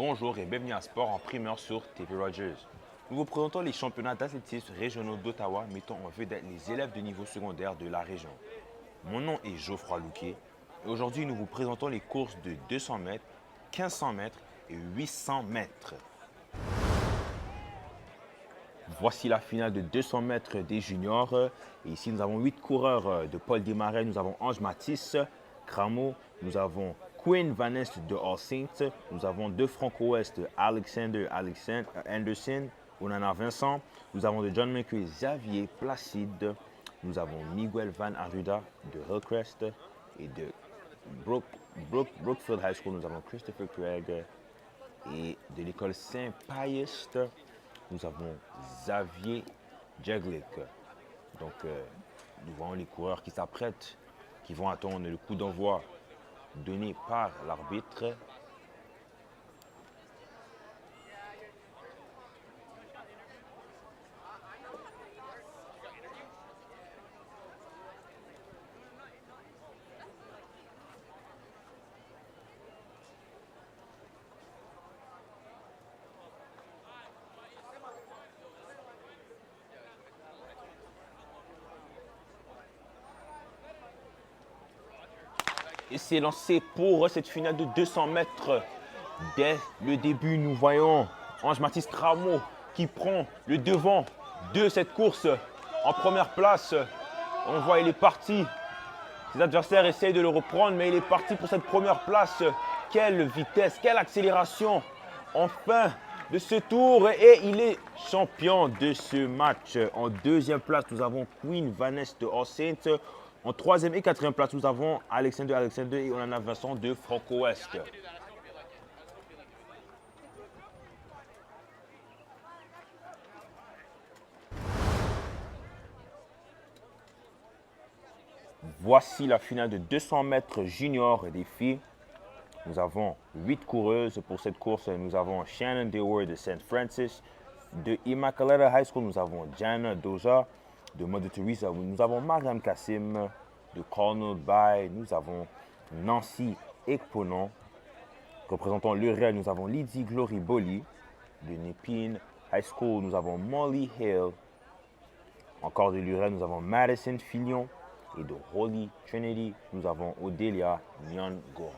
Bonjour et bienvenue à Sport en primeur sur TV Rogers. Nous vous présentons les championnats d'athlétisme régionaux d'Ottawa mettant en vedette les élèves de niveau secondaire de la région. Mon nom est Geoffroy Louquet et aujourd'hui nous vous présentons les courses de 200 mètres, 1500 mètres et 800 mètres. Voici la finale de 200 mètres des juniors. Et ici, nous avons 8 coureurs de Paul Desmarais. Nous avons Ange Matisse, Cramo. Nous avons Quinn Vanessa de All Saints. Nous avons de Franco-Ouest, Alexander Anderson, Onana Vincent. Nous avons de John McCray, Xavier Placide. Nous avons Miguel Van Arruda de Hillcrest. Et de Brookfield High School, nous avons Christopher Craig. Et de l'école Saint-Pius, nous avons Xavier Jeglick. Donc, nous voyons les coureurs qui s'apprêtent, qui vont attendre le coup d'envoi donné par l'arbitre. Et c'est lancé pour cette finale de 200 mètres. Dès le début, nous voyons Ange Matisse Cramo qui prend le devant de cette course en première place. On voit il est parti. Ses adversaires essayent de le reprendre, mais il est parti pour cette première place. Quelle vitesse, quelle accélération. Enfin de ce tour et il est champion de ce match. En deuxième place, nous avons Queen Vanessa de All Saints. En troisième et quatrième place, nous avons Alexander et Onana Vincent de Franco-Ouest. Voici la finale de 200 mètres junior des filles. Nous avons 8 coureuses pour cette course. Nous avons Shannon Dewar de St. Francis. De Immaculata High School, nous avons Jana Doja de Mother Teresa. Nous avons Mariam Kassim de Cornell Bay. Nous avons Nancy Ekponon. Représentant le Real, nous avons Lydie Glory Bolly de Nepean High School. Nous avons Molly Hale. Encore de l'UREL, nous avons Madison Filion. Et de Holy Trinity, nous avons Odelia Nyong'o.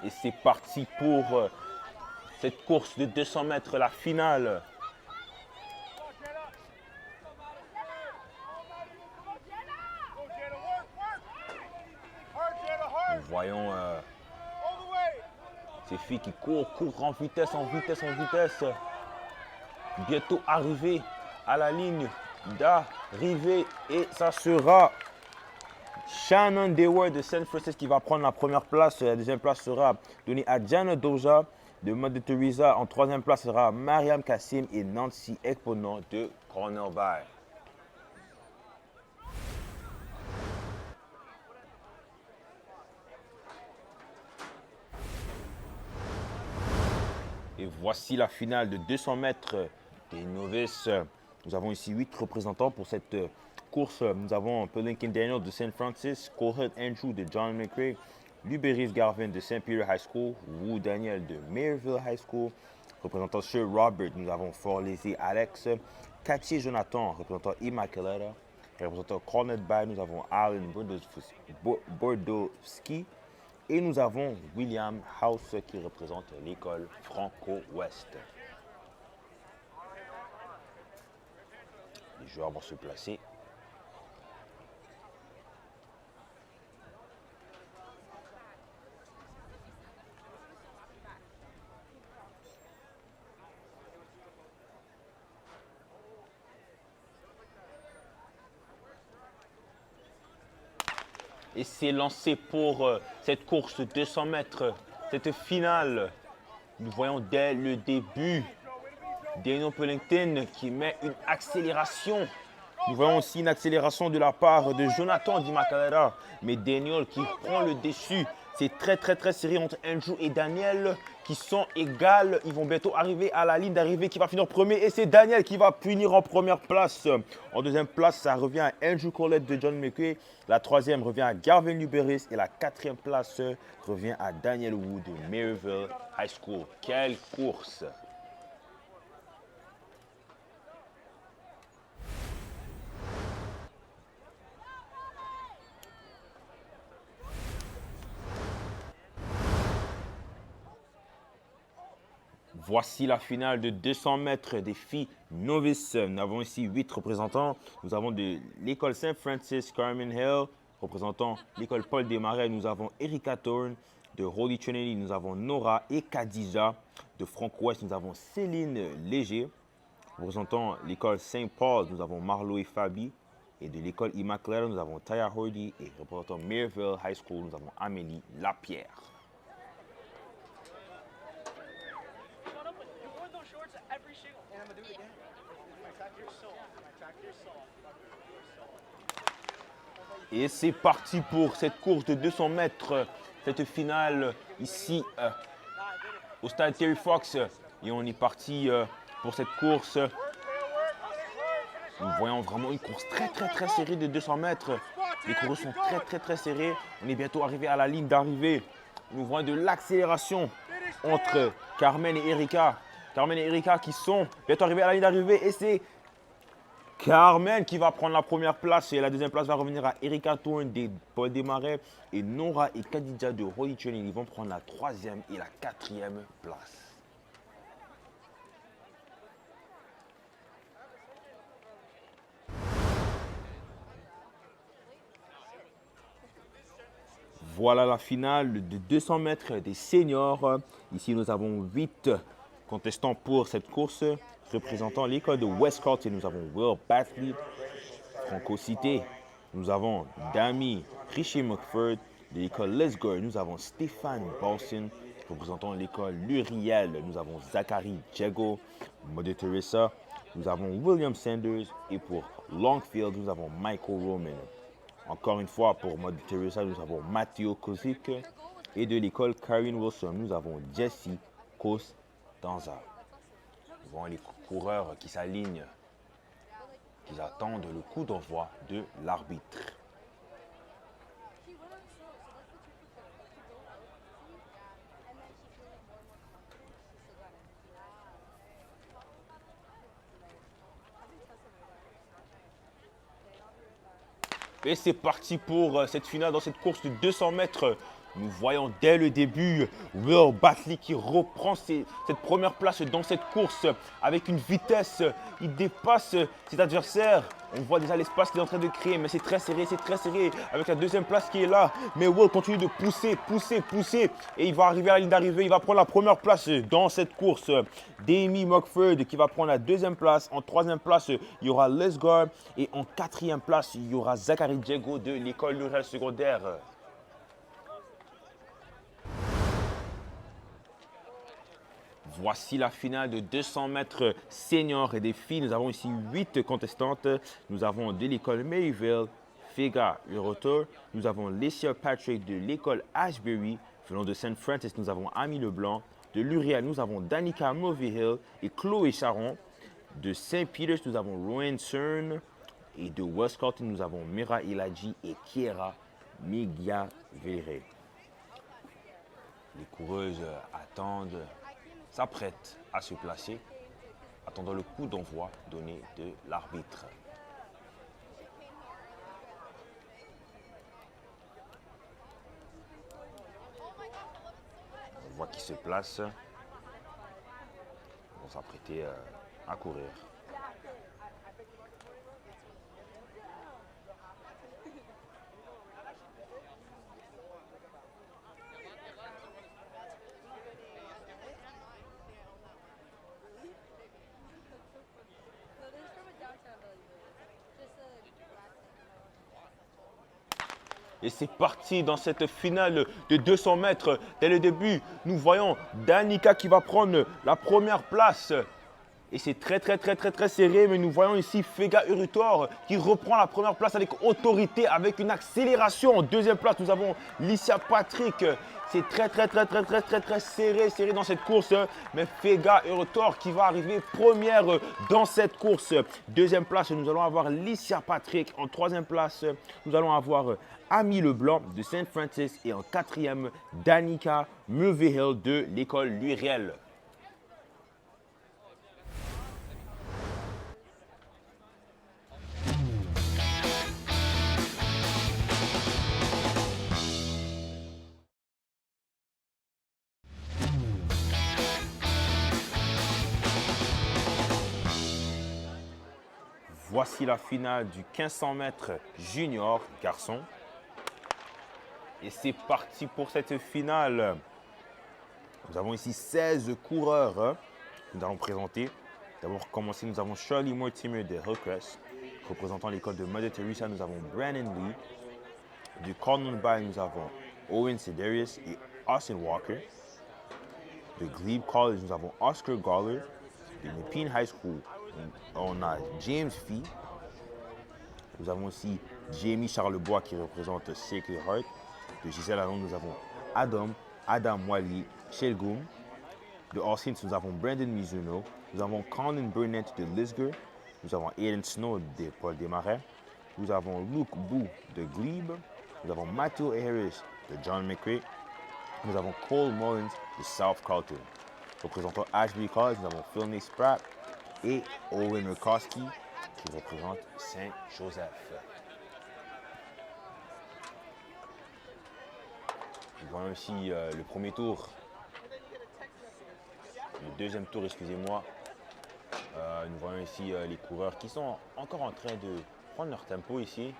Et c'est parti pour cette course de 200 mètres, la finale. Nous voyons ces filles qui courent en vitesse. Bientôt arriver à la ligne d'arrivée et ça sera Shannon Dewar de St. Francis qui va prendre la première place. La deuxième place sera donnée à Jana Doja de Mother Teresa. En troisième place sera Mariam Kassim et Nancy Ekponon de Cornell Bay. Et voici la finale de 200 mètres des novices. Nous avons ici 8 représentants pour cette course. Nous avons Pelinkin Daniel de St. Francis, Cohut Andrew de John McCray, Luberis Garvin de St. Peter High School, Wu Daniel de Mayerville High School, représentant Sir Robert, nous avons Fort-Lézé Alex, Cathy Jonathan, représentant Immaculata, représentant Cornet Bay, nous avons Alan Bordowski et nous avons William House qui représente l'école Franco-Ouest. Les joueurs vont se placer. Et c'est lancé pour cette course de 200 mètres, cette finale. Nous voyons dès le début Daniel Pelinkin qui met une accélération Nous voyons aussi une accélération de la part de Jonathan Di Macalera, mais Daniel qui prend le dessus. C'est très serré entre Andrew et Daniel qui sont égales. Ils vont bientôt arriver à la ligne d'arrivée qui va finir premier. Et c'est Daniel qui va finir en première place. En deuxième place, ça revient à Andrew Collette de John McQuay. La troisième revient à Garvin Luberis. Et la quatrième place revient à Daniel Wu de Maryville High School. Quelle course! Voici la finale de 200 mètres des filles novices. Nous avons ici 8 représentants. Nous avons de l'école Saint-Francis Carmen Hill, représentant l'école Paul Desmarais. Nous avons Erika Thorne. De Holy Trinity, nous avons Nora et Khadija. De Frank-Ouest, nous avons Céline Léger. Représentant l'école Saint-Paul, nous avons Marlo et Fabi. Et de l'école Immaculata, nous avons Taya Hordy. Et représentant Maryville High School, nous avons Amélie Lapierre. Et c'est parti pour cette course de 200 mètres, cette finale ici au stade Terry Fox. Et on est parti pour cette course. Nous voyons vraiment une course très serrée de 200 mètres. Les coureurs sont très serrés. On est bientôt arrivé à la ligne d'arrivée. Nous voyons de l'accélération entre Carmen et Erika. Carmen et Erika qui sont bientôt arrivés à la ligne d'arrivée. Et c'est Carmen qui va prendre la première place et la deuxième place va revenir à Erika Thorne de Paul Desmarais et Nora et Khadija de Holy Trinity. Ils vont prendre la troisième et la quatrième place. Voilà la finale de 200 mètres des seniors. Ici, nous avons 8 contestants pour cette course. Représentant l'école de West Carleton, nous avons Will Batley. Franco-Cité, nous avons Dami Richie McFord. De l'école Lesgore, nous avons Stéphane Balson. Représentant l'école Luriel, nous avons Zachary Djego. Mother Teresa, nous avons William Sanders. Et pour Longfield, nous avons Michael Roman. Encore une fois, pour Mother Teresa, nous avons Matteo Kozik. Et de l'école Karen Wilson, nous avons Jesse Costanza. Nous voyons les coureurs qui s'alignent, qui attendent le coup d'envoi de l'arbitre. Et c'est parti pour cette finale dans cette course de 200 mètres. Nous voyons dès le début Will Batley qui reprend cette première place dans cette course avec une vitesse. Il dépasse ses adversaires. On voit déjà l'espace qu'il est en train de créer, mais c'est très serré avec la deuxième place qui est là. Mais Will continue de pousser et il va arriver à la ligne d'arrivée. Il va prendre la première place dans cette course. Damie McFord qui va prendre la deuxième place. En troisième place, il y aura Lesgore et en quatrième place, il y aura Zachary Djego de l'école Luriel secondaire. Voici la finale de 200 mètres seniors et des filles. Nous avons ici 8 contestantes. Nous avons de l'école Maryville, Fega le retour. Nous avons Lecia Patrick de l'école Ashbury. Venant de Saint Francis, nous avons Amy Leblanc. De Luriel, nous avons Danica Mulvihill et Chloé Charon. De Saint Peters, nous avons Rowan Cern. Et de West Carleton, nous avons Mira Iladji et Kiera Migiavere. Les coureuses attendent, s'apprêtent à se placer, attendant le coup d'envoi donné de l'arbitre. On voit qu'ils se placent, ils vont s'apprêter à courir. Et c'est parti dans cette finale de 200 mètres. Dès le début, nous voyons Danica qui va prendre la première place. Et c'est très serré, mais nous voyons ici Fega Urutor qui reprend la première place avec autorité, avec une accélération. En deuxième place, nous avons Licia Patrick. C'est très serré dans cette course. Mais Fega Urutor qui va arriver première dans cette course. Deuxième place, nous allons avoir Licia Patrick. En troisième place, nous allons avoir Ami Leblanc de Saint Francis. Et en quatrième, Danica Mulvihill de l'école Luriel. Voici la finale du 1500 mètres junior garçon. Et c'est parti pour cette finale. Nous avons ici 16 coureurs que nous allons présenter. D'abord, commencer, nous avons Charlie Mortimer de Hillcrest. Représentant l'école de Mother Teresa, nous avons Brandon Lee. Du Columbine, nous avons Owen Cedarius et Austin Walker. De Glebe College, nous avons Oscar Goller. De Nepean High School, on a James Fee. Nous avons aussi Jamie Charlebois qui représente Sacred Heart. De Gisèle Alon, nous avons Adam Wally Shelgoum. De All Saints, nous avons Brandon Mizuno. Nous avons Colin Burnett de Lisgar. Nous avons Aiden Snow de Paul Desmarais. Nous avons Luke Boo de Glebe. Nous avons Matthew Harris de John McRae. Nous avons Cole Mullins de South Carlton. Représentant Ashby College, nous avons Philney Spratt et Owen Rukowski qui représente Saint-Joseph. Nous voyons ici le premier tour. Le deuxième tour, excusez-moi. Nous voyons ici les coureurs qui sont encore en train de prendre leur tempo ici.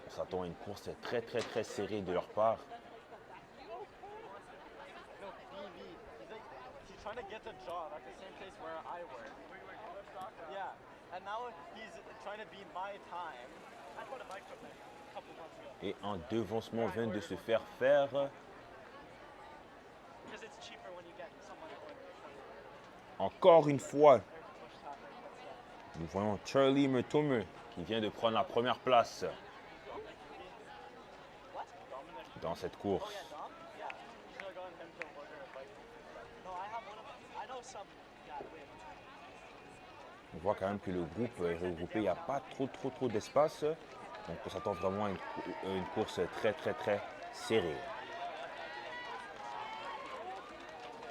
On s'attend à une course très serrée de leur part. Trying to get a job at the same place where I work. Yeah, and now he's trying to beat my time. I bought a bike from him a couple months ago. Et un devancement vient de se faire faire. Because it's cheaper when you get someone at work. Encore une fois, nous voyons Charlie Mertomer qui vient de prendre la première place dans cette course. On voit quand même que le groupe est regroupé, il n'y a pas trop d'espace. Donc on s'attend vraiment à une course très serrée.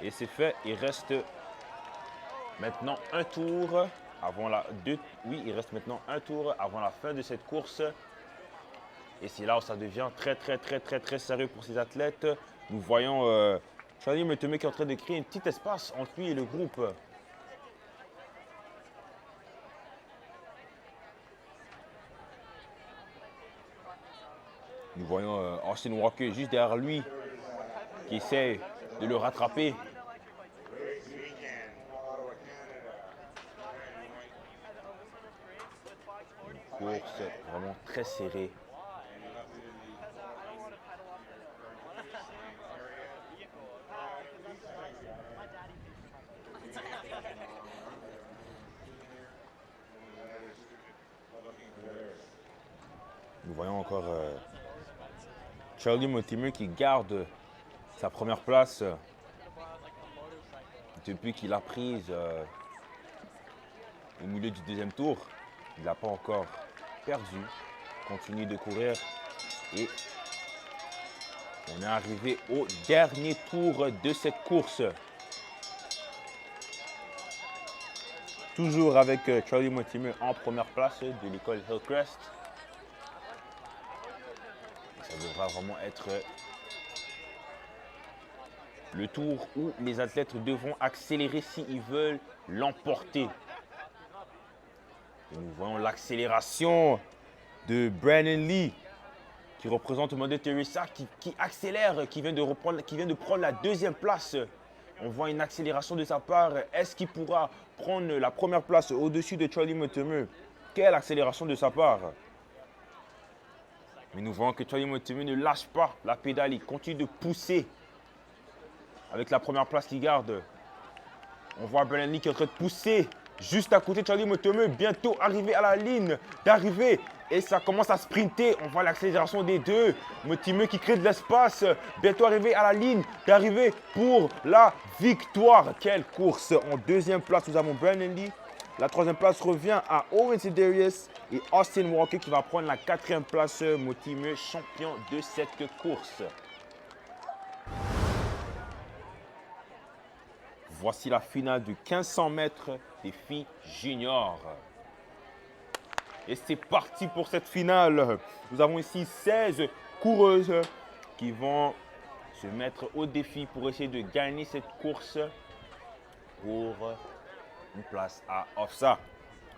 Et c'est fait, il reste maintenant un tour avant il reste maintenant un tour avant la fin de cette course. Et c'est là où ça devient très sérieux pour ces athlètes. Nous voyons Charlie Mertomer qui est en train de créer un petit espace entre lui et le groupe. Nous voyons Austin Walker juste derrière lui qui essaie de le rattraper. Une course vraiment très serrée. Nous voyons encore Charlie Mortimer qui garde sa première place depuis qu'il a prise au milieu du deuxième tour. Il n'a pas encore perdu, continue de courir et on est arrivé au dernier tour de cette course. Toujours avec Charlie Mortimer en première place de l'école Hillcrest. Ça devra vraiment être le tour où les athlètes devront accélérer s'ils veulent l'emporter. Nous voyons l'accélération de Brandon Lee qui représente Mother Teresa qui accélère, qui vient de prendre la deuxième place. On voit une accélération de sa part. Est-ce qu'il pourra prendre la première place au-dessus de Charlie Mortimer? Quelle accélération de sa part! Mais nous voyons que Charlie Mortimer ne lâche pas la pédale. Il continue de pousser avec la première place qu'il garde. On voit Brandon Lee qui est en train de pousser juste à côté de Charlie Mutomeu. Bientôt arrivé à la ligne d'arrivée. Et ça commence à sprinter. On voit l'accélération des deux. Mutomeu qui crée de l'espace. Bientôt arrivé à la ligne d'arrivée pour la victoire. Quelle course! En deuxième place, nous avons Brandon Lee. La troisième place revient à Owen Sedarius et Austin Walker qui va prendre la quatrième place. Mutomeu, champion de cette course. Voici la finale du 1500 mètres des filles juniors. Et c'est parti pour cette finale. Nous avons ici 16 coureuses qui vont se mettre au défi pour essayer de gagner cette course pour une place à OFSA.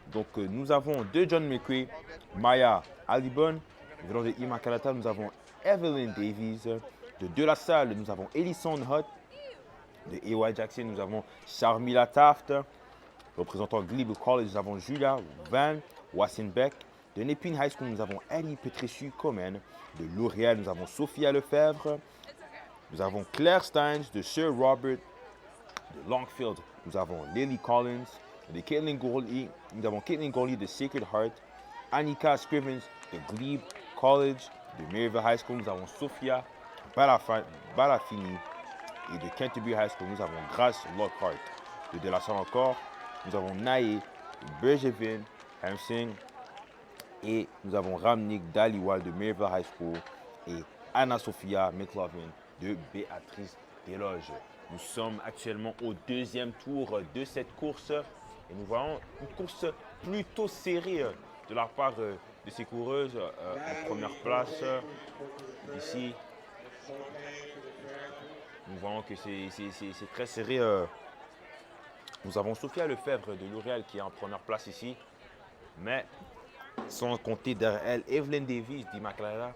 Donc nous avons de John McCray, Maya Alibon. Venant de Immaculata, nous avons Evelyn Davies. De La Salle, nous avons Ellison Hutt. De A.Y. Jackson, nous avons Sharmila Taft. Représentant Glebe College, nous avons Julia Van Wassenbeck. De Nepean High School, nous avons Ellie Petriciu Komen. De L'Oréal, nous avons Sophia Lefebvre. Nous avons Claire Steins de Sir Robert. De Longfield, nous avons Lily Collins. De Caitlin Gourley, nous avons Caitlin Gourley de Sacred Heart. Annika Scrivens de Glebe College. De Maryville High School, nous avons Sophia Balafini. Et de Canterbury High School, nous avons Grace Lockhart. De La Salle encore, nous avons Nae Bergevin Hamsing. Et nous avons Ramnik Daliwal de Maryville High School. Et Anna-Sophia McLaughlin de Béatrice Desloges. Nous sommes actuellement au deuxième tour de cette course. Et nous voyons une course plutôt serrée de la part de ces coureuses en première place. Ici, nous voyons que c'est très serré. Nous avons Sophia Lefebvre de L'Oréal qui est en première place ici. Mais sans compter derrière elle, Evelyn Davis d'Immaculata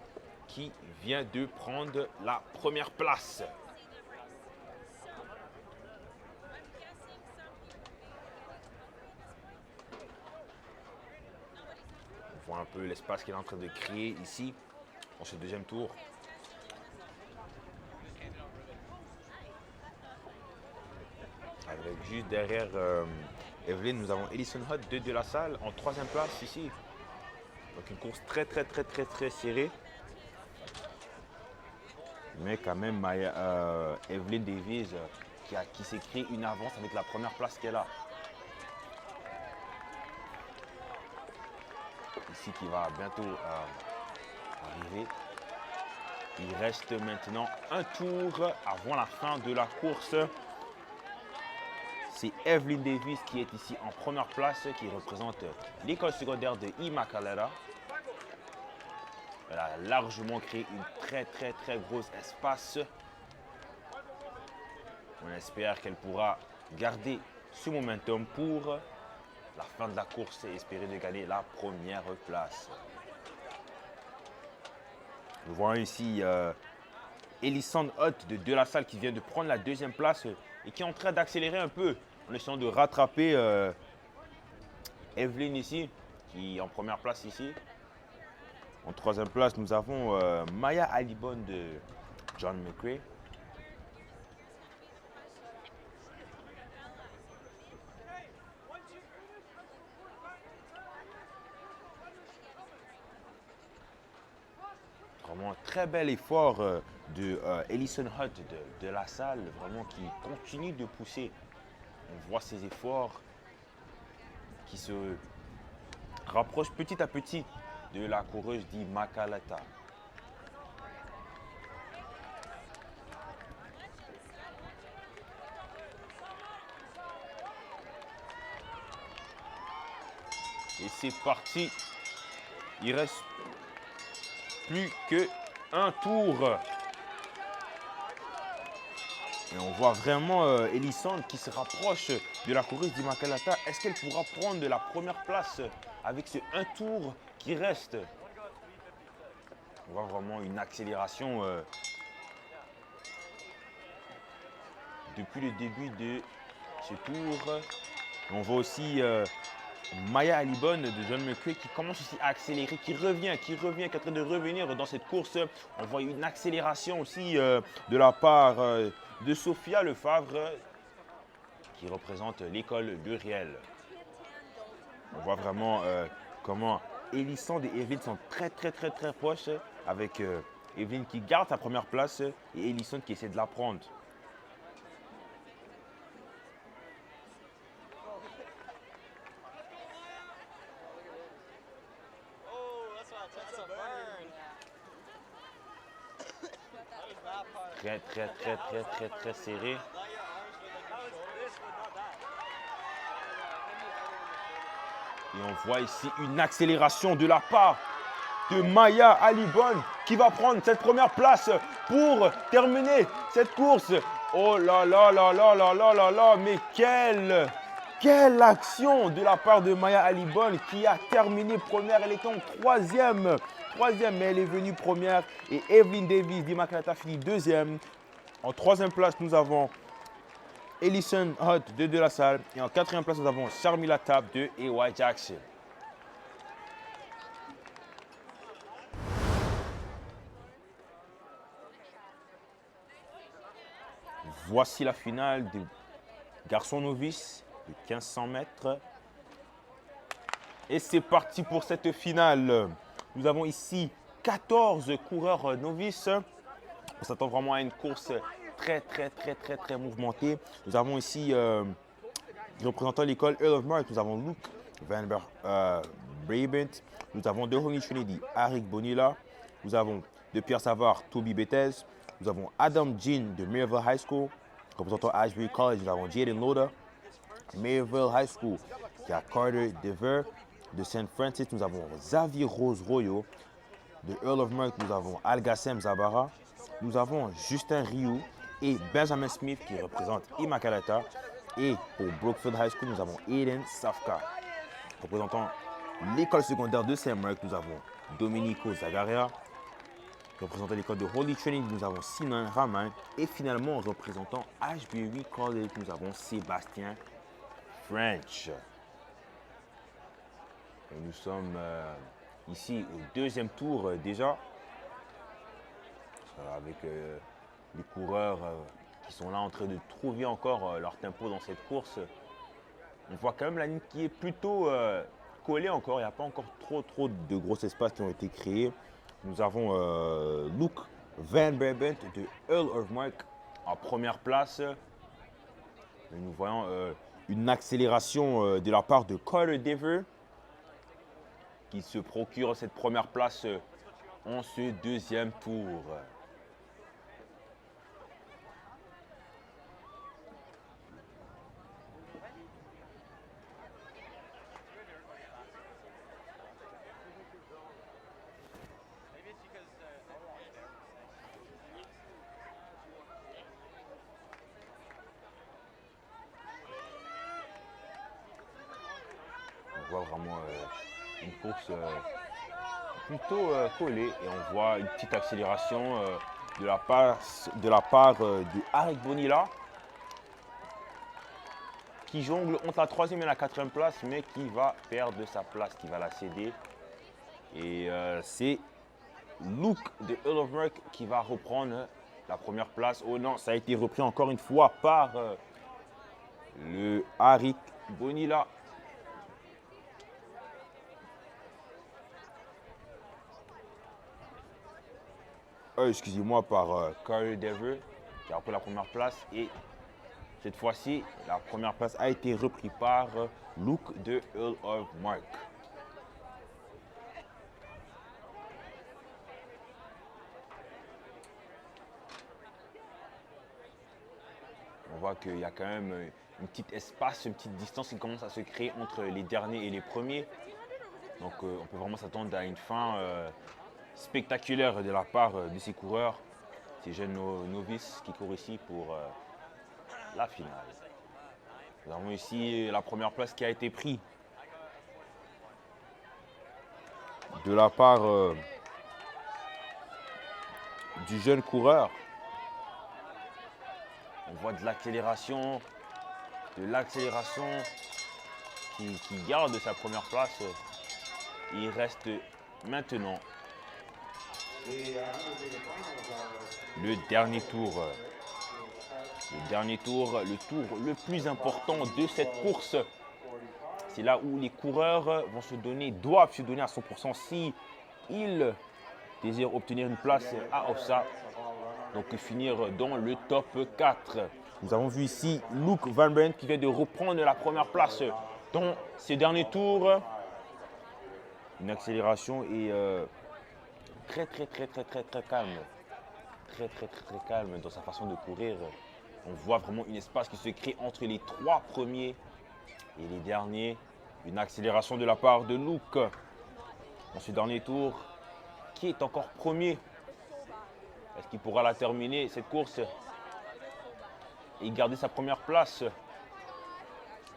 qui vient de prendre la première place. On voit un peu l'espace qu'il est en train de créer ici, dans ce deuxième tour. Avec juste derrière Evelyn, nous avons Ellison Hutt de La Salle en troisième place ici. Donc une course très serrée. Mais quand même, Evelyn Davies qui s'est créé une avance avec la première place qu'elle a. Ici qui va bientôt arriver. Il reste maintenant un tour avant la fin de la course. C'est Evelyn Davis qui est ici en première place, qui représente l'école secondaire de Immaculata. Elle a largement créé une très gros espace. On espère qu'elle pourra garder ce momentum pour la fin de la course et espérer de gagner la première place. Nous voyons ici Ellison Hutt de La Salle qui vient de prendre la deuxième place et qui est en train d'accélérer un peu en essayant de rattraper Evelyn ici, qui est en première place ici. En troisième place, nous avons Maya Alibon de John McCray. Vraiment un très bel effort de Ellison Hutt de La Salle, vraiment qui continue de pousser. On voit ses efforts qui se rapprochent petit à petit de la coureuse d'Immaculata. Et c'est parti. Il reste plus qu'un tour. Et on voit vraiment Ellison qui se rapproche de la coureuse d'Immaculata. Est-ce qu'elle pourra prendre la première place avec ce un tour qui reste? On voit vraiment une accélération depuis le début de ce tour. On voit aussi Maya Alibon de John McCray qui commence aussi à accélérer, qui revient, qui est en train de revenir dans cette course. On voit une accélération aussi de la part de Sophia Lefebvre qui représente l'école de Riel. On voit vraiment comment Elisande et Evelyn sont très proches avec Evelyn qui garde sa première place et Elisande qui essaie de la prendre. Oh, that's a burn. That was that part. Très serré. Not your arms, but like your shoulders, but not that. Et on voit ici une accélération de la part de Maya Alibon qui va prendre cette première place pour terminer cette course. Oh là là là là là là là là, mais quelle action de la part de Maya Alibon qui a terminé première. Elle était en troisième, mais elle est venue première. Et Evelyn Davis d'Immaculata finit deuxième. En troisième place, nous avons Ellison Hutt de De La Salle. Et en quatrième place, nous avons Sharmila Tap de A.Y. Jackson. Voici la finale des garçons novices de 1500 mètres. Et c'est parti pour cette finale. Nous avons ici 14 coureurs novices. On s'attend vraiment à une course très mouvementée. Nous avons ici, représentant l'école Earl of Mark, nous avons Luke Van Brabant. Nous avons de Holy Trinity, Arik Bonilla. Nous avons de Pierre Savard, Toby Bethes. Nous avons Adam Jean de Maryville High School. Représentant Ashbury College, nous avons Jaden Loda. Maryville High School, il y a Carter Dever de St. Francis. Nous avons Xavier Rose Royo. De Earl of Mark, nous avons Algassem Zabara. Nous avons Justin Rioux et Benjamin Smith qui représente Immaculata. Et pour Brookfield High School, nous avons Aiden Safka. Représentant l'école secondaire de Saint-Marc, nous avons Domenico Zagaria. Représentant l'école de Holy Trinity, nous avons Sinan Raman. Et finalement, représentant Ashbury College, nous avons Sébastien French. Et nous sommes ici au deuxième tour déjà. Avec les coureurs qui sont là en train de trouver encore leur tempo dans cette course. On voit quand même la ligne qui est plutôt collée encore. Il n'y a pas encore trop de gros espaces qui ont été créés. Nous avons Luke Van Brabant de Earl of Mark en première place. Et nous voyons une accélération de la part de Carter Dever qui se procure cette première place en ce deuxième tour. On voit vraiment une course plutôt collée et on voit une petite accélération de la part de Arik Bonilla qui jongle entre la troisième et la quatrième place mais qui va perdre sa place, qui va la céder. Et c'est Luke de Earl of Mark qui va reprendre la première place. Oh non, ça a été repris encore une fois par le Arik Bonilla. Excusez-moi, par Carter Dever qui a repris la première place. Et cette fois-ci, la première place a été reprise par Luke de Earl of Mark. On voit qu'il y a quand même une petite espace, une petite distance qui commence à se créer entre les derniers et les premiers. Donc on peut vraiment s'attendre à une fin spectaculaire de la part de ces coureurs, ces jeunes novices qui courent ici pour la finale. Nous avons ici la première place qui a été prise de la part du jeune coureur. On voit de l'accélération qui garde sa première place. Il reste maintenant le dernier tour Le dernier tour, le tour le plus important de cette course. C'est là où les coureurs doivent se donner à 100% si ils désirent obtenir une place à OFSA. Donc finir dans le top 4. Nous avons vu ici Luke Van Brent qui vient de reprendre la première place dans ces derniers tours. Une accélération et très calme. Très calme dans sa façon de courir. On voit vraiment un espace qui se crée entre les 3 premiers et les derniers. Une accélération de la part de Luke dans ce dernier tour. Qui est encore premier? Est-ce qu'il pourra la terminer, cette course, et garder sa première place?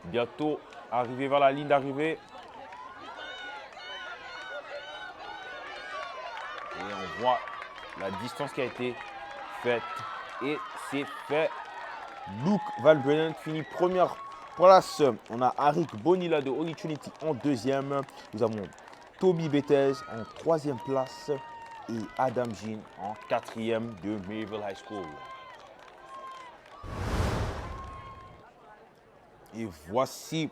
Bientôt arrivé vers la ligne d'arrivée. Et on voit la distance qui a été faite. Et c'est fait. Luke Van Brennan finit première place. On a Arik Bonilla de Holy Trinity en deuxième. Nous avons Toby Bethes en troisième place. Et Adam Jean en quatrième de Mayville High School. Et voici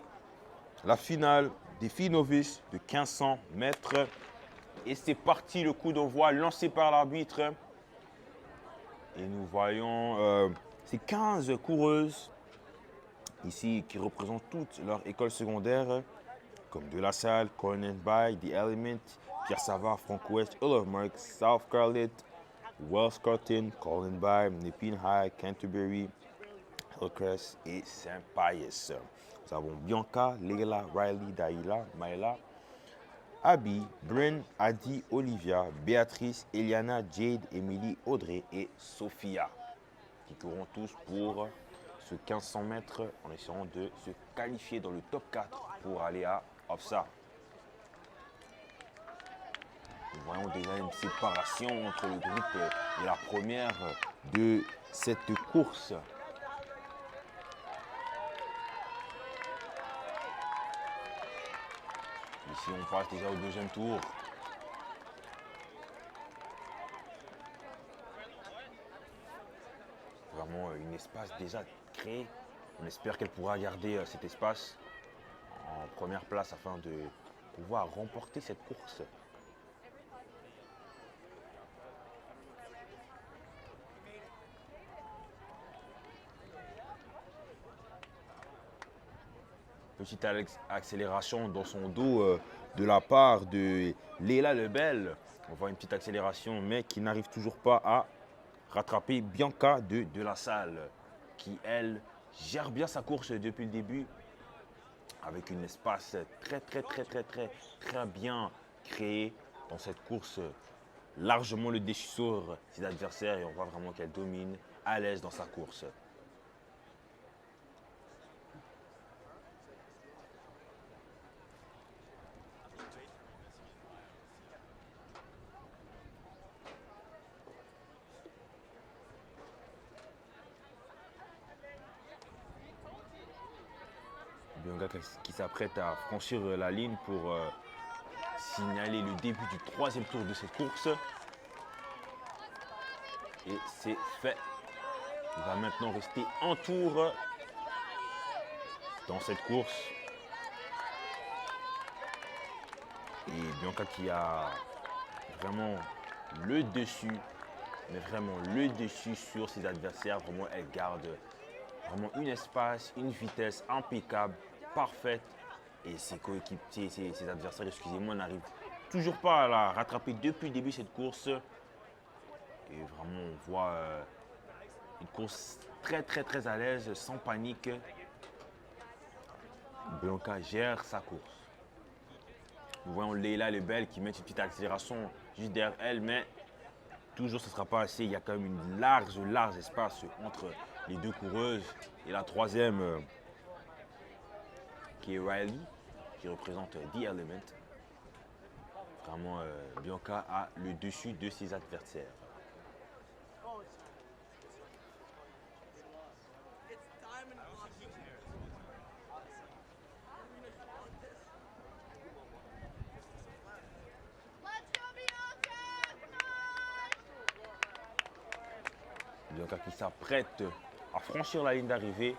la finale des filles novices de 1500 mètres. Et c'est parti, le coup d'envoi lancé par l'arbitre. Et nous voyons ces 15 coureuses ici qui représentent toutes leur école secondaire, comme De La Salle, Cornell Bay, The Element, Pierre Savard, Frank West, Earl of Mark, South Carolina, Wells Carton, Colin Bay, Nepean High, Canterbury, Hillcrest et Saint-Pius. Nous avons Bianca, Leila, Riley, Daïla, Maïla, Abby, Bryn, Adi, Olivia, Béatrice, Eliana, Jade, Emily, Audrey et Sophia, qui courront tous pour ce 1500 mètres en essayant de se qualifier dans le top 4 pour aller à OFSA. Nous voyons déjà une séparation entre le groupe et la première de cette course. Ici, on passe déjà au deuxième tour. Vraiment, un espace déjà créé. On espère qu'elle pourra garder cet espace en première place afin de pouvoir remporter cette course. Petite accélération dans son dos de la part de Leila Lebel. On voit une petite accélération, mais qui n'arrive toujours pas à rattraper Bianca de La Salle, qui, elle, gère bien sa course depuis le début, avec un espace très bien créé dans cette course, largement le dessus sur ses adversaires, et on voit vraiment qu'elle domine à l'aise dans sa course. Bianca qui s'apprête à franchir la ligne pour signaler le début du troisième tour de cette course. Et c'est fait. Il va maintenant rester un tour dans cette course. Et Bianca qui a vraiment le dessus, mais vraiment le dessus sur ses adversaires. Vraiment, elle garde vraiment un espace, une vitesse impeccable, parfaite. Et ses coéquipiers, ses adversaires, excusez-moi, n'arrivent toujours pas à la rattraper depuis le début de cette course. Et vraiment, on voit une course très à l'aise, sans panique. Bianca gère sa course. Nous voyons Leila Lebel qui met une petite accélération juste derrière elle, mais toujours ce ne sera pas assez. Il y a quand même une large espace entre les deux coureuses. Et la troisième, qui est Riley, qui représente The Element. Vraiment, Bianca a le dessus de ses adversaires. Bianca qui s'apprête à franchir la ligne d'arrivée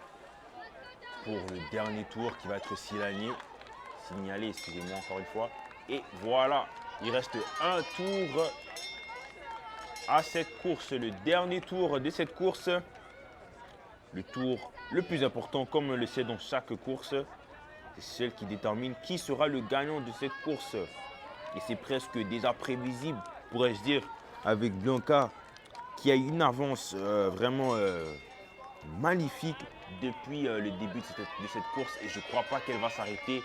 pour le dernier tour qui va être signalé, excusez-moi encore une fois. Et voilà, il reste un tour à cette course, le dernier tour de cette course. Le tour le plus important, comme on le sait dans chaque course, c'est celle qui détermine qui sera le gagnant de cette course. Et c'est presque déjà prévisible, pourrais-je dire, avec Bianca, qui a une avance vraiment magnifique depuis le début de cette course. Et je ne crois pas qu'elle va s'arrêter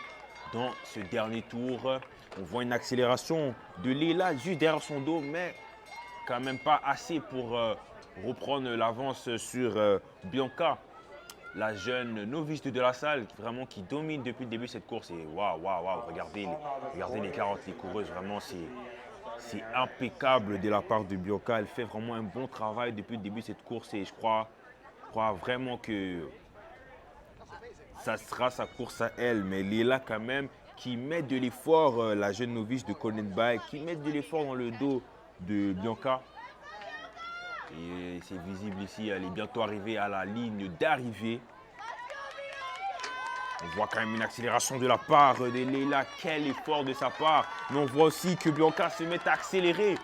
dans ce dernier tour. On voit une accélération de Leila juste derrière son dos, mais quand même pas assez pour reprendre l'avance sur Bianca, la jeune novice de la salle, qui domine depuis le début de cette course. Et waouh, regardez les 40, les coureuses, vraiment c'est impeccable de la part de Bianca. Elle fait vraiment un bon travail depuis le début de cette course et je crois vraiment que ça sera sa course à elle. Mais Leila quand même qui met de l'effort, la jeune novice de Connect-By, qui met de l'effort dans le dos de Bianca. Et c'est visible ici, elle est bientôt arrivée à la ligne d'arrivée. On voit quand même une accélération de la part de Leila. Quel effort de sa part. Mais on voit aussi que Bianca se met à accélérer.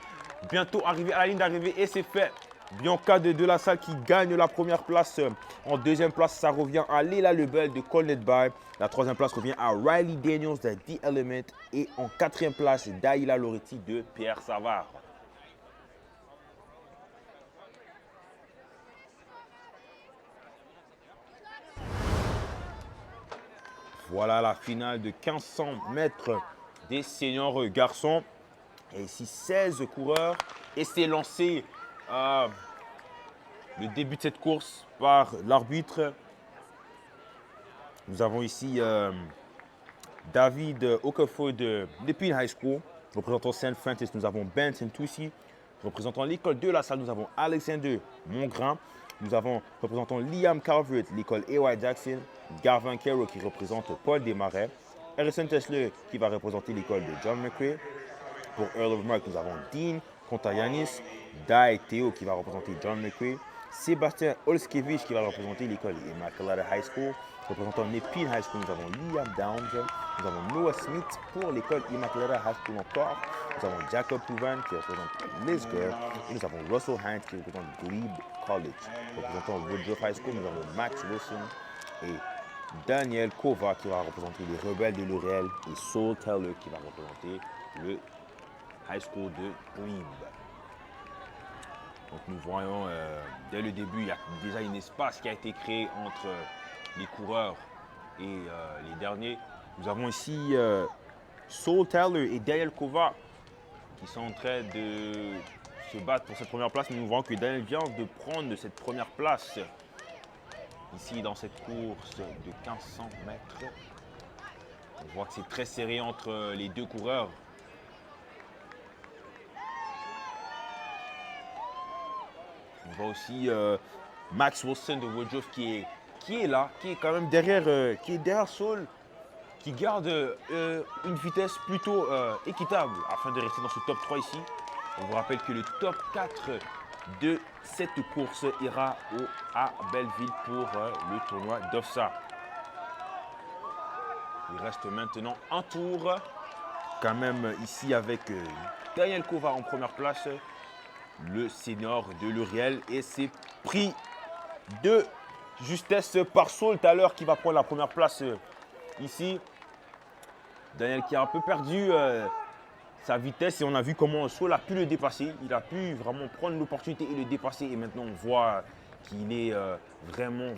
Bientôt arrivé à la ligne d'arrivée et c'est fait. Bianca de la salle qui gagne la première place. En deuxième place, ça revient à Leila Lebel de Connect-By. La troisième place revient à Riley Daniels de The Element. Et en quatrième place, Daila Loretti de Pierre Savard. Voilà la finale de 1500 mètres des seniors garçons. Et ici, 16 coureurs. Et c'est lancé le début de cette course par l'arbitre. Nous avons ici David Okafor de Peel High School. Représentant St. Francis, nous avons Benson Toussi. Représentant l'école de la salle, nous avons Alexander Mongrain. Nous avons représentant Liam Calvert, l'école A.Y. Jackson. Garvin Carroll qui représente Paul Desmarais. Harrison Tesler qui va représenter l'école de John McRae. Pour Earl of Mark, nous avons Dean Kontayanis. Dai Theo qui va représenter John McRae. Sébastien Olskevich qui va représenter l'école Immaculata High School. Représentant Nepine High School, nous avons Liam Downs. Nous avons Noah Smith pour l'école Immaculata High School encore. Nous avons Jacob Pouvan qui représente Lisgar. Et nous avons Russell Hunt qui représente Glebe College. Représentant Woodruff High School, nous avons Max Wilson et Daniel Kova qui va représenter les Rebelles de L'Oréal et Saul Taylor qui va représenter le High School de Glebe. Donc nous voyons dès le début, il y a déjà un espace qui a été créé entre les coureurs et les derniers. Nous avons ici Saul Taylor et Daniel Kova qui sont en train de se battre pour cette première place. Mais nous voyons que Daniel vient de prendre cette première place ici dans cette course de 1500 mètres. On voit que c'est très serré entre les deux coureurs. On voit aussi Max Wilson de Woodruff qui est là, qui est quand même derrière Saul, qui garde une vitesse plutôt équitable afin de rester dans ce top 3 ici. On vous rappelle que le top 4 de cette course ira à Belleville pour le tournoi d'OFSA. Il reste maintenant un tour, quand même ici avec Daniel Kova en première place, le senior de L'Oréal, et c'est pris de justesse par Saul tout à l'heure qui va prendre la première place ici. Daniel qui a un peu perdu sa vitesse et on a vu comment Saul a pu le dépasser. Il a pu vraiment prendre l'opportunité et le dépasser. Et maintenant, on voit qu'il est vraiment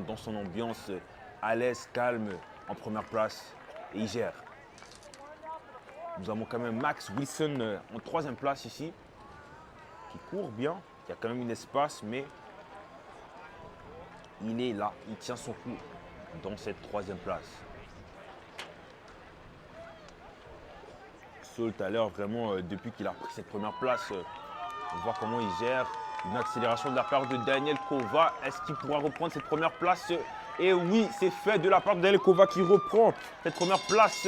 dans son ambiance, à l'aise, calme, en première place. Et il gère. Nous avons quand même Max Wilson en troisième place ici, qui court bien. Il y a quand même un espace, mais il est là. Il tient son coup dans cette troisième place. Saul, tout à l'heure, vraiment, depuis qu'il a pris cette première place, on voit comment il gère. Une accélération de la part de Daniel Kova. Est-ce qu'il pourra reprendre cette première place? Et oui, c'est fait de la part de Daniel Kova qui reprend cette première place.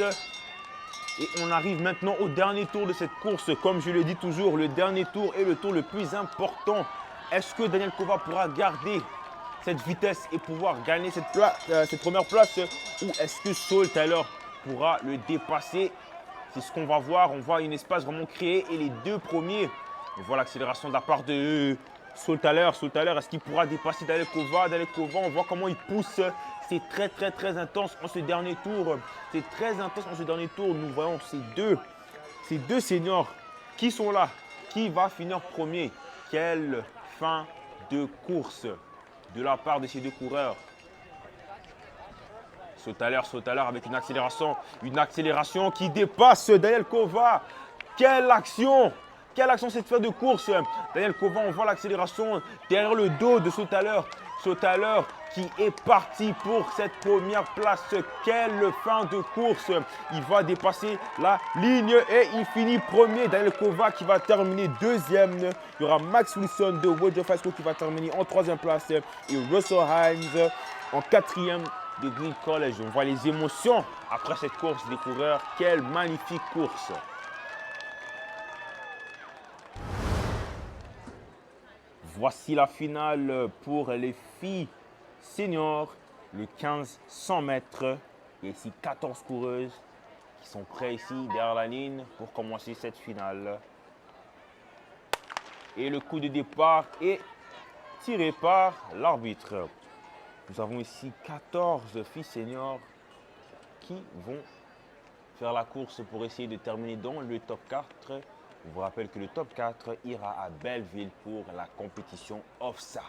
Et on arrive maintenant au dernier tour de cette course. Comme je le dis toujours, le dernier tour est le tour le plus important. Est-ce que Daniel Kova pourra garder cette vitesse et pouvoir gagner cette première place, ou est-ce que Saul Taylor pourra le dépasser? C'est ce qu'on va voir. On voit une espace vraiment créé et les deux premiers. On voit l'accélération de la part de Saul Taylor. Saul Taylor, est-ce qu'il pourra dépasser Daniel Kova? Daniel Kova, on voit comment il pousse. C'est très, très, très intense en ce dernier tour. C'est très intense en ce dernier tour. Nous voyons ces deux seniors qui sont là. Qui va finir premier? Quelle fin de course de la part de ces deux coureurs. Saul Taylor avec une accélération qui dépasse Daniel Kova. Quelle action! Quelle action cette fin de course! Daniel Kova, on voit l'accélération derrière le dos de Saul Taylor. Saul Taylor qui est parti pour cette première place. Quelle fin de course! Il va dépasser la ligne et il finit premier. Daniel Kova qui va terminer deuxième. Il y aura Max Wilson de Woodruff High School qui va terminer en troisième place. Et Russell Hines en quatrième de Glebe College. On voit les émotions après cette course des coureurs. Quelle magnifique course! Voici la finale pour les filles seniors, le 1500 mètres. Il y a ici 14 coureuses qui sont prêtes ici derrière la ligne pour commencer cette finale. Et le coup de départ est tiré par l'arbitre. Nous avons ici 14 filles seniors qui vont faire la course pour essayer de terminer dans le top 4. Je vous rappelle que le top 4 ira à Belleville pour la compétition OFSA.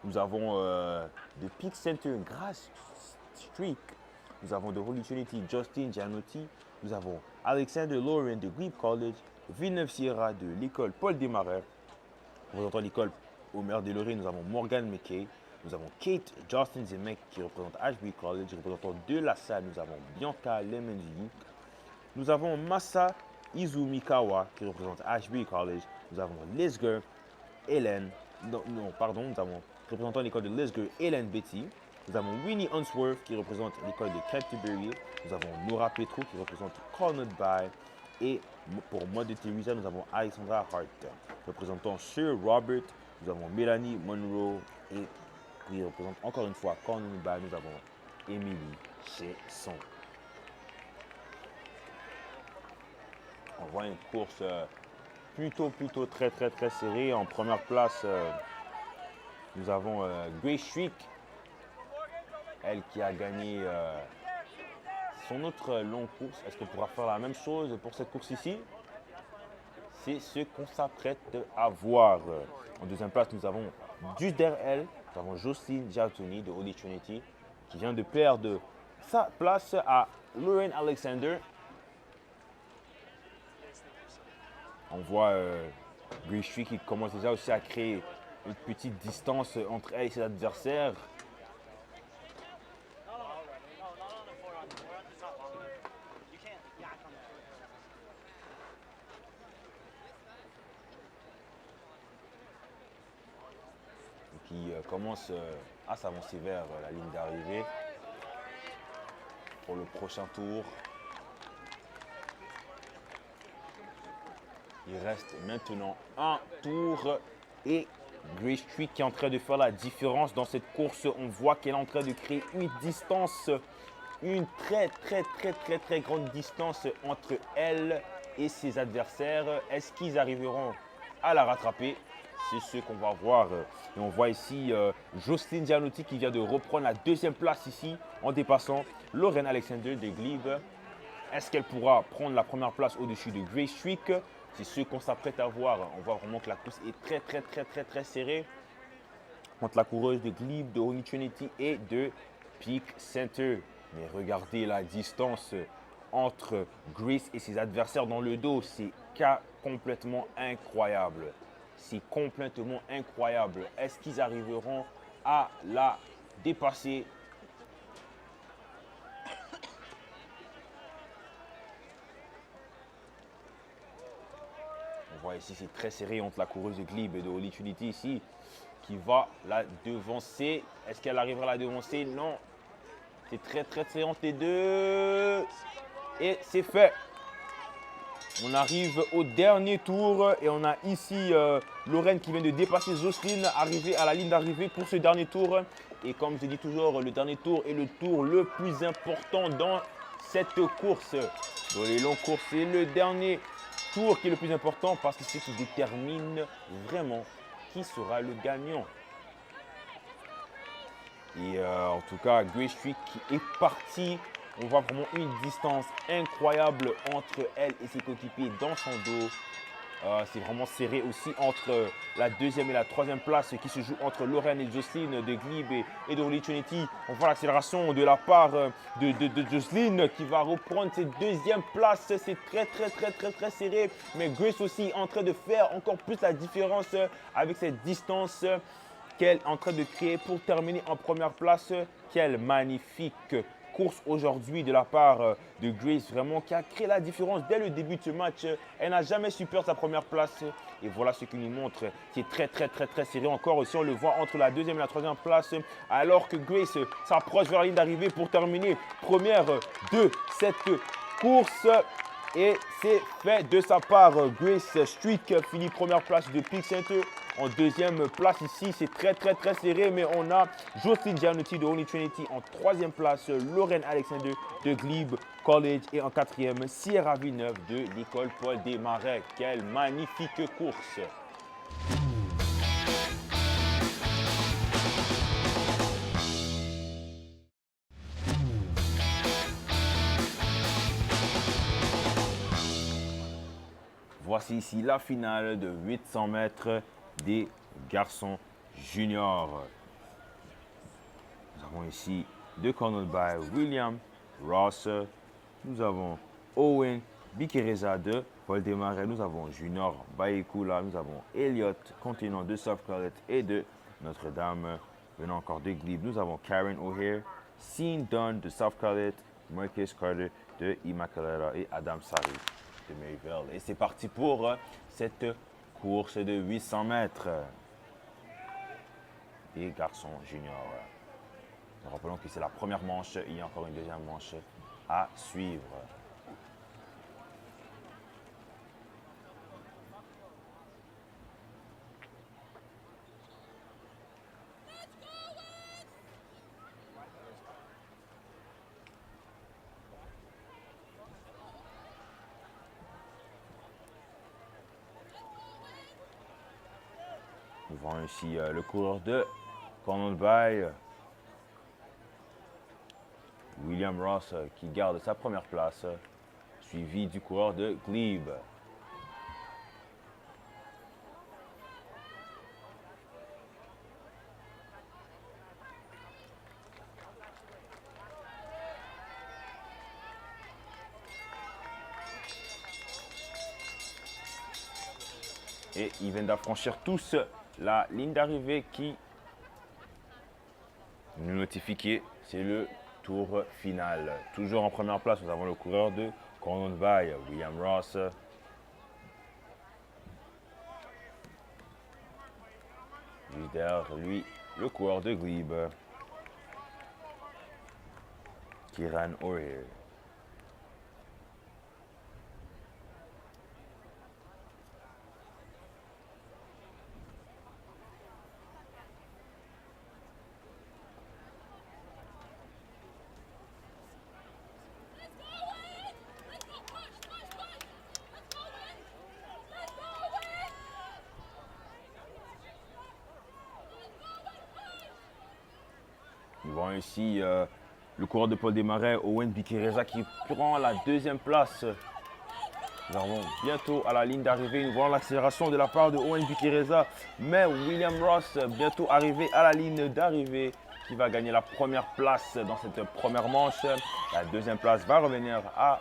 Nous avons de Peak Center Grass Streak. Nous avons de Holy Trinity Justin Gianotti. Nous avons Alexander Lauren de Glebe College. Villeneuve Sierra de l'école Paul Desmarais. Représentant l'école Omer Deloré, nous avons Morgan McKay. Nous avons Kate Justin Zemek qui représente Ashby College. Représentant de la salle, nous avons Bianca Lemenziuk. Nous avons Masa Izumikawa qui représente Ashby College. Nous avons Lisger Hélène. Nous avons représentant l'école de Lisger Hélène Betty. Nous avons Winnie Unsworth qui représente l'école de Canterbury. Nous avons Nora Petro qui représente Cornered By. Et pour Mother Teresa, nous avons Alexandra Hart représentant Sir Robert. Nous avons Mélanie Monroe et qui représente encore une fois Cornered By. Nous avons Emily Chesson. On voit une course plutôt très serrée. En première place, nous avons Grace Streak, elle qui a gagné son autre longue course. Est-ce qu'elle pourra faire la même chose pour cette course ici? C'est ce qu'on s'apprête à voir. En deuxième place, nous avons Juder L. Nous avons Jocelyne Giatoni de Holy Trinity qui vient de perdre sa place à Lauren Alexander. On voit Grace Streak qui commence déjà aussi à créer une petite distance entre elle et ses adversaires. Qui commence à s'avancer vers la ligne d'arrivée pour le prochain tour. Il reste maintenant un tour et Grace Streak qui est en train de faire la différence dans cette course. On voit qu'elle est en train de créer une distance, une très grande distance entre elle et ses adversaires. Est-ce qu'ils arriveront à la rattraper? C'est ce qu'on va voir. Et on voit ici Jocelyne Gianotti qui vient de reprendre la deuxième place ici en dépassant Lauren Alexander de Glebe. Est-ce qu'elle pourra prendre la première place au-dessus de Grace Streak? C'est ce qu'on s'apprête à voir. On voit vraiment que la course est très serrée entre la coureuse de Glebe, de Holy Trinity et de Peak Center. Mais regardez la distance entre Grace et ses adversaires dans le dos. C'est complètement incroyable. C'est complètement incroyable. Est-ce qu'ils arriveront à la dépasser? On voit ici, c'est très serré entre la coureuse de Glebe et de Holy Trinity ici, qui va la devancer. Est-ce qu'elle arrivera à la devancer? Non. C'est très serré entre les deux. Et c'est fait. On arrive au dernier tour et on a ici Lorraine qui vient de dépasser Jocelyne, arrivée à la ligne d'arrivée pour ce dernier tour. Et comme je dis toujours, le dernier tour est le tour le plus important dans cette course. Dans les longues courses, c'est le dernier tour qui est le plus important parce que c'est ce qui détermine vraiment qui sera le gagnant. Et en tout cas, Grace Street qui est partie. On voit vraiment une distance incroyable entre elle et ses coéquipiers dans son dos. C'est vraiment serré aussi entre la deuxième et la troisième place qui se joue entre Lorraine et Jocelyne de Glebe et de Holy Trinity. On voit l'accélération de la part de Jocelyne qui va reprendre cette deuxième place. C'est très serré. Mais Grace aussi en train de faire encore plus la différence avec cette distance qu'elle est en train de créer pour terminer en première place. Quelle magnifique course aujourd'hui de la part de Grace, vraiment qui a créé la différence dès le début de ce match. Elle n'a jamais su perdre sa première place. Et voilà ce qu'il nous montre, qui est très serré encore. Aussi, on le voit entre la deuxième et la troisième place, alors que Grace s'approche vers la ligne d'arrivée pour terminer première de cette course. Et c'est fait de sa part. Grace Street finit première place de Peak Center. En deuxième place ici, c'est très serré, mais on a Jocelyne Gianotti de Holy Trinity en troisième place, Lorraine Alexander de Glebe College et en quatrième, Sierra Villeneuve de l'école Paul Desmarais. Quelle magnifique course! Voici ici la finale de 800 mètres des garçons juniors. Nous avons ici de Cornell by William Ross. Nous avons Owen Bikereza de Paul Desmarais. Nous avons Junior Baekula. Nous avons Elliott Continent de South Carolina et de Notre-Dame venant encore de Glebe. Nous avons Karen O'Hare, Sean Dunn de South Carolina, Marcus Carter de Immaculata et Adam Sari de Maryville. Et c'est parti pour cette course de 800 mètres des garçons juniors. Nous rappelons que c'est la première manche, il y a encore une deuxième manche à suivre. Nous voyons ici le coureur de Cornell by William Ross qui garde sa première place, suivi du coureur de Glebe. Et ils viennent d'affranchir tous la ligne d'arrivée qui nous notifie que c'est le tour final. Toujours en première place, nous avons le coureur de Cornell by William Ross. Juste derrière lui, le coureur de Glebe, Kieran O'Hare. Nous voyons ici le coureur de Paul Desmarais, Owen Bikereza, qui prend la deuxième place. Nous avons bientôt à la ligne d'arrivée, nous voyons l'accélération de la part de Owen Bikereza, mais William Ross bientôt arrivé à la ligne d'arrivée, qui va gagner la première place dans cette première manche. La deuxième place va revenir à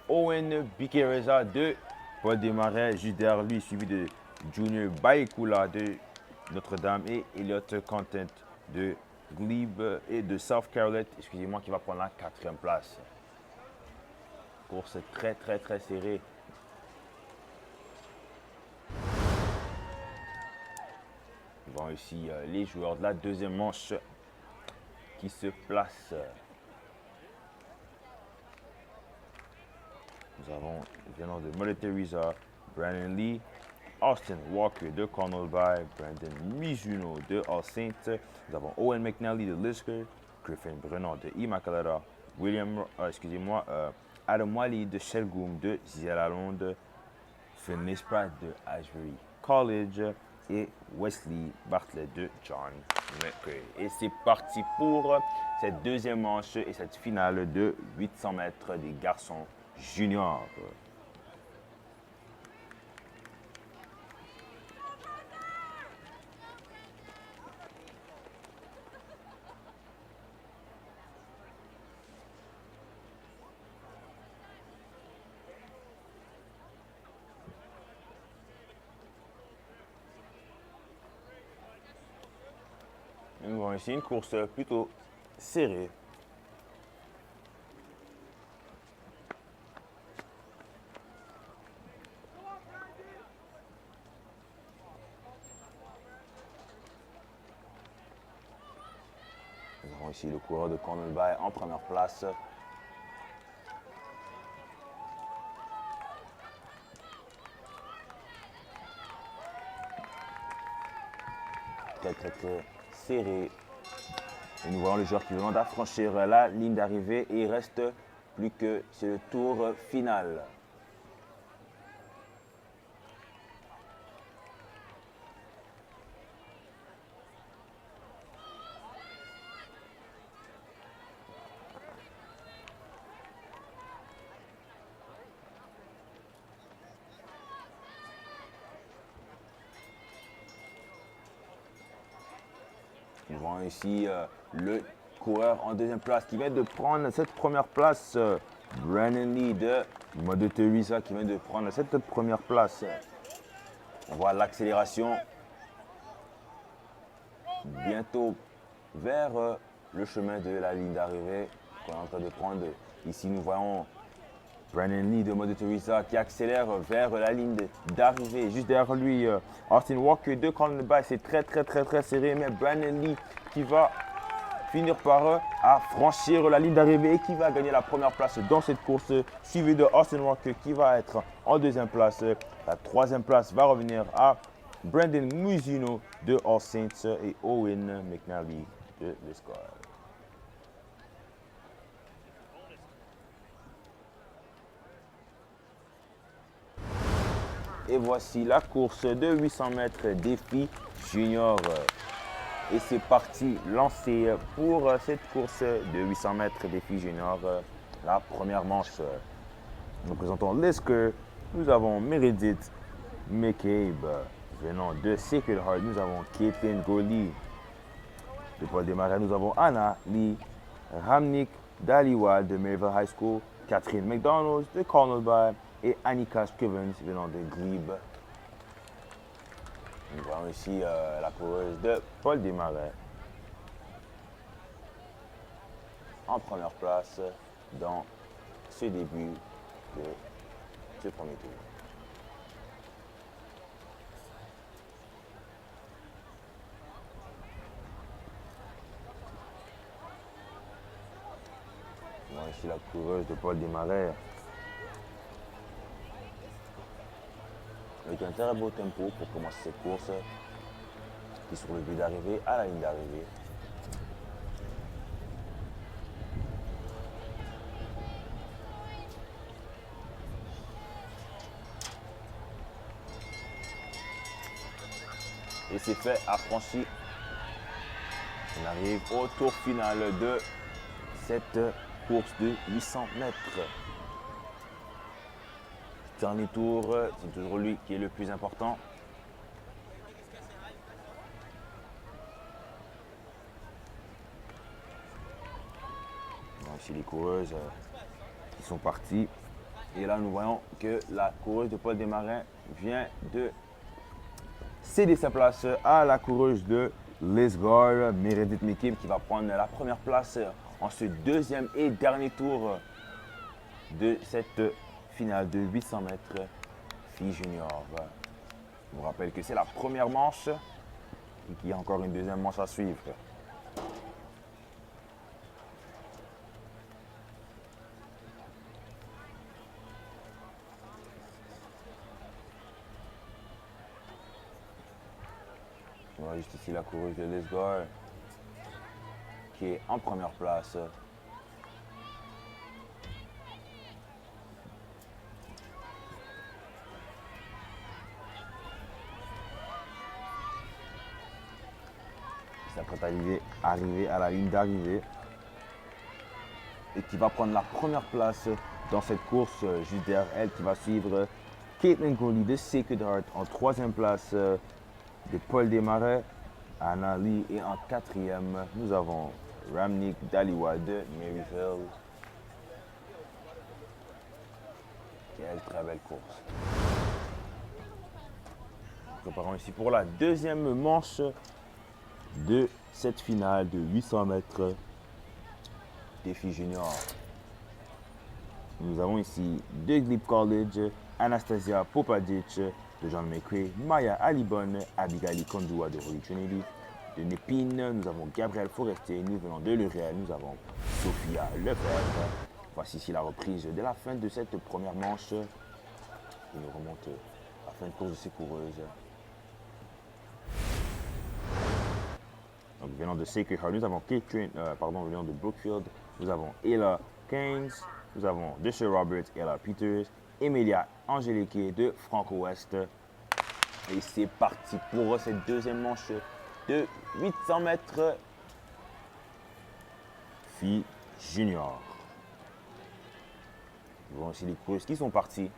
Owen Bikereza de Paul Desmarais, juste derrière lui, suivi de Junior Baekula de Notre-Dame et Elliott Content de Glebe et de South Carolina, excusez-moi, qui va prendre la quatrième place. Course très serrée. Nous voyons ici les joueurs de la deuxième manche qui se placent. Nous avons venant de Mother Teresa, Brandon Lee, Austin Walker de Cornell Bay, Brandon Mizuno de All Saints. Nous avons Owen McNally de Lisker, Griffin Brennan de Immaculata, Adam Wiley de Shelgoum de Zieralonde, Finley Spratt de Ashbury College et Wesley Bartlett de John McCray. Et c'est parti pour cette deuxième manche et cette finale de 800 mètres des garçons juniors. Nous avons ici une course plutôt serrée. Nous avons ici le coureur de Cornell Bay en première place. Très serré. Et nous voyons les joueurs qui viennent d'affranchir la ligne d'arrivée et il reste plus que c'est le tour final. Nous voyons ici le coureur en deuxième place qui vient de prendre cette première place. Brandon Lee de Mother Teresa qui vient de prendre cette première place. On voit l'accélération bientôt vers le chemin de la ligne d'arrivée qu'on est en train de prendre. Ici, nous voyons Brandon Lee de Mother Teresa qui accélère vers la ligne d'arrivée. Juste derrière lui, Austin Walker de Cornell Bay. C'est très serré, mais Brandon Lee qui va finir par franchir la ligne d'arrivée et qui va gagner la première place dans cette course, suivi de Austin Walker qui va être en deuxième place. La troisième place va revenir à Brandon Mizuno de All Saints et Owen McNally de Liscar. Et voici la course de 800 mètres défi junior. Et c'est parti, lancé pour cette course de 800 mètres défi junior. La première manche. Nous présentons Lisker. Nous avons Meredith McCabe venant de Sacred Heart. Nous avons Caitlin Goli de Paul Desmarais. Nous avons Anna Lee Ramnik d'Aliwal de Maryville High School. Catherine McDonald de Cornell Bay et Annika Scrivens venant de Glebe. Nous voyons ici la coureuse de Paul Desmarais en première place dans ce début de ce premier tour. Nous voyons ici la coureuse de Paul Desmarais avec un très beau tempo pour commencer cette course qui est sur le but d'arrivée à la ligne d'arrivée. Et c'est fait, affranchi. On arrive au tour final de cette course de 800 mètres. Dernier tour, c'est toujours lui qui est le plus important. Donc, ici les coureuses qui sont parties. Et là, nous voyons que la coureuse de Paul Desmarais vient de céder sa place à la coureuse de Lisgar, Meredith McCabe, qui va prendre la première place en ce deuxième et dernier tour de cette finale de 800 mètres filles junior. Je vous rappelle que c'est la première manche et qu'il y a encore une deuxième manche à suivre. Voici ici la coureuse de Lisgar qui est en première place. Qui s'apprête à arriver à la ligne d'arrivée et qui va prendre la première place dans cette course. Juste derrière elle, qui va suivre Caitlin Gurley de Sacred Heart en troisième place, de Paul Desmarais, Anna Lee, et en quatrième, nous avons Ramnik Daliwa de Maryville. Quelle très belle course. Nous préparons ici pour la deuxième manche de cette finale de 800 mètres défi junior. Nous avons ici de Glebe College, Anastasia Popadic de John McRae, Maya Alibon, Abigail Kondua de Holy Trinity. De Népine, nous avons Gabriel Forestier. Nous venons de L'Uréal, nous avons Sophia Lefebvre. Voici ici la reprise de la fin de cette première manche. Et nous remonte à la fin de course de ces coureuses. Donc venant de Sacred Heart, nous avons venant de Brookfield, nous avons Ella Keynes, nous avons Deshae Roberts, Ella Peters, Emilia Angelique de Franco-Ouest. Et c'est parti pour cette deuxième manche de 800 mètres filles junior. Nous voyons aussi les coureuses qui sont parties.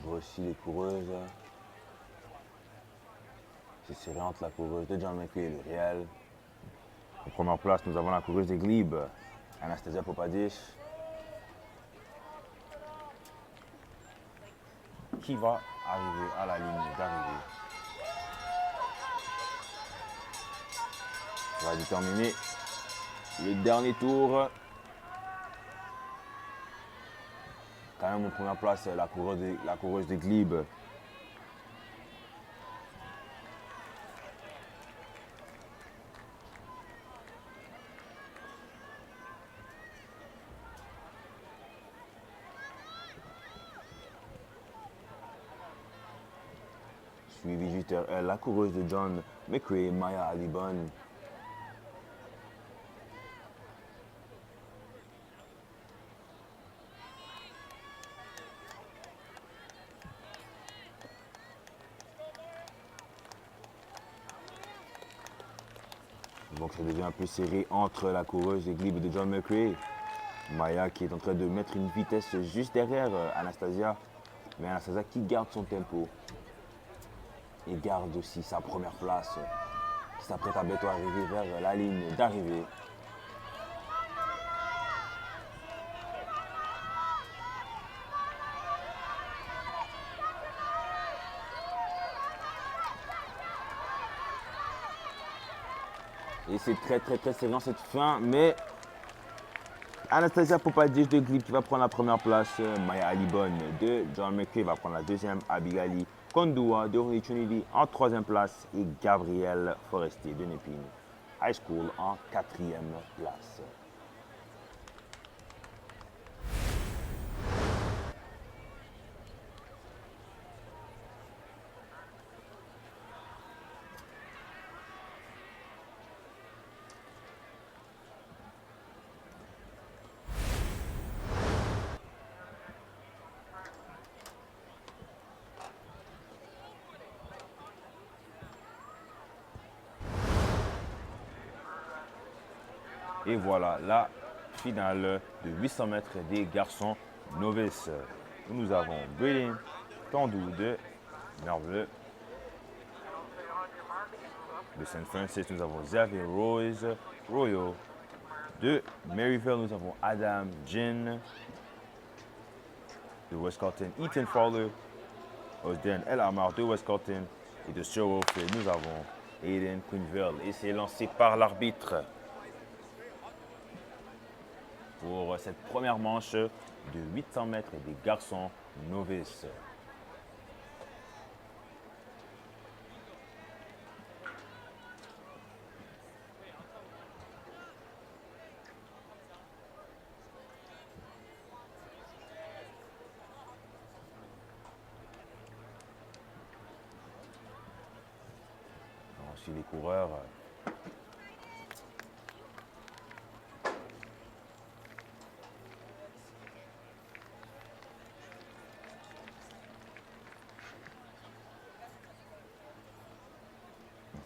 Voici les coureuses. C'est serré entre la coureuse de John McRae et L'Uréal. En première place, nous avons la coureuse de Glebe, Anastasia Popadic, qui va arriver à la ligne d'arrivée. Ça va déterminer le dernier tour. Quand même en première place, la coureuse de Glebe. Suivi juste derrière la coureuse de John McRae, Maya Alibon. Donc ça devient un peu serré entre la coureuse de Glebe et de John McRae. Maya qui est en train de mettre une vitesse juste derrière Anastasia. Mais Anastasia qui garde son tempo. Et garde aussi sa première place. Qui s'apprête à bientôt arriver vers la ligne d'arrivée. Et c'est très serré dans cette fin, mais Anastasia Popadic de Glebe qui va prendre la première place, Maya Alibon de John McRae va prendre la deuxième, Abigail Kondua de Holy Trinity en troisième place et Gabriel Forestier de Népine High School en quatrième place. Et voilà la finale de 800 mètres des garçons novices. Nous avons Braden Tandou de Merville. De Saint Francis, nous avons Xavier Royo. De Maryville, nous avons Adam Jin. de Wisconsin, Ethan Fowler. Osden El Amar de Wisconsin. Et de Sherwood, nous avons Aiden Quinville. Et c'est lancé par l'arbitre pour cette première manche de 800 mètres des garçons novices. Aussi les coureurs.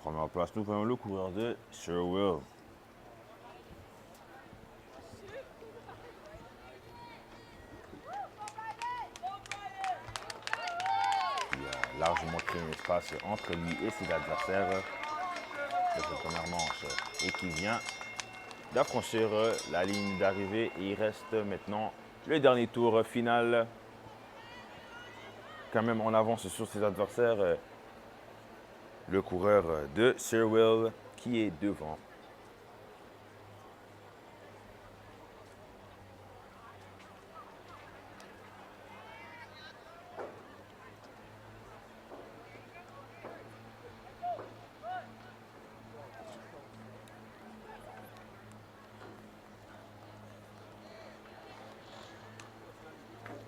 En première place, nous voyons le coureur de Sherwood. Il a largement créé un espace entre lui et ses adversaires de cette première manche et qui vient d'affranchir la ligne d'arrivée et il reste maintenant le dernier tour final. Quand même en avance sur ses adversaires, le coureur de Sherwood qui est devant.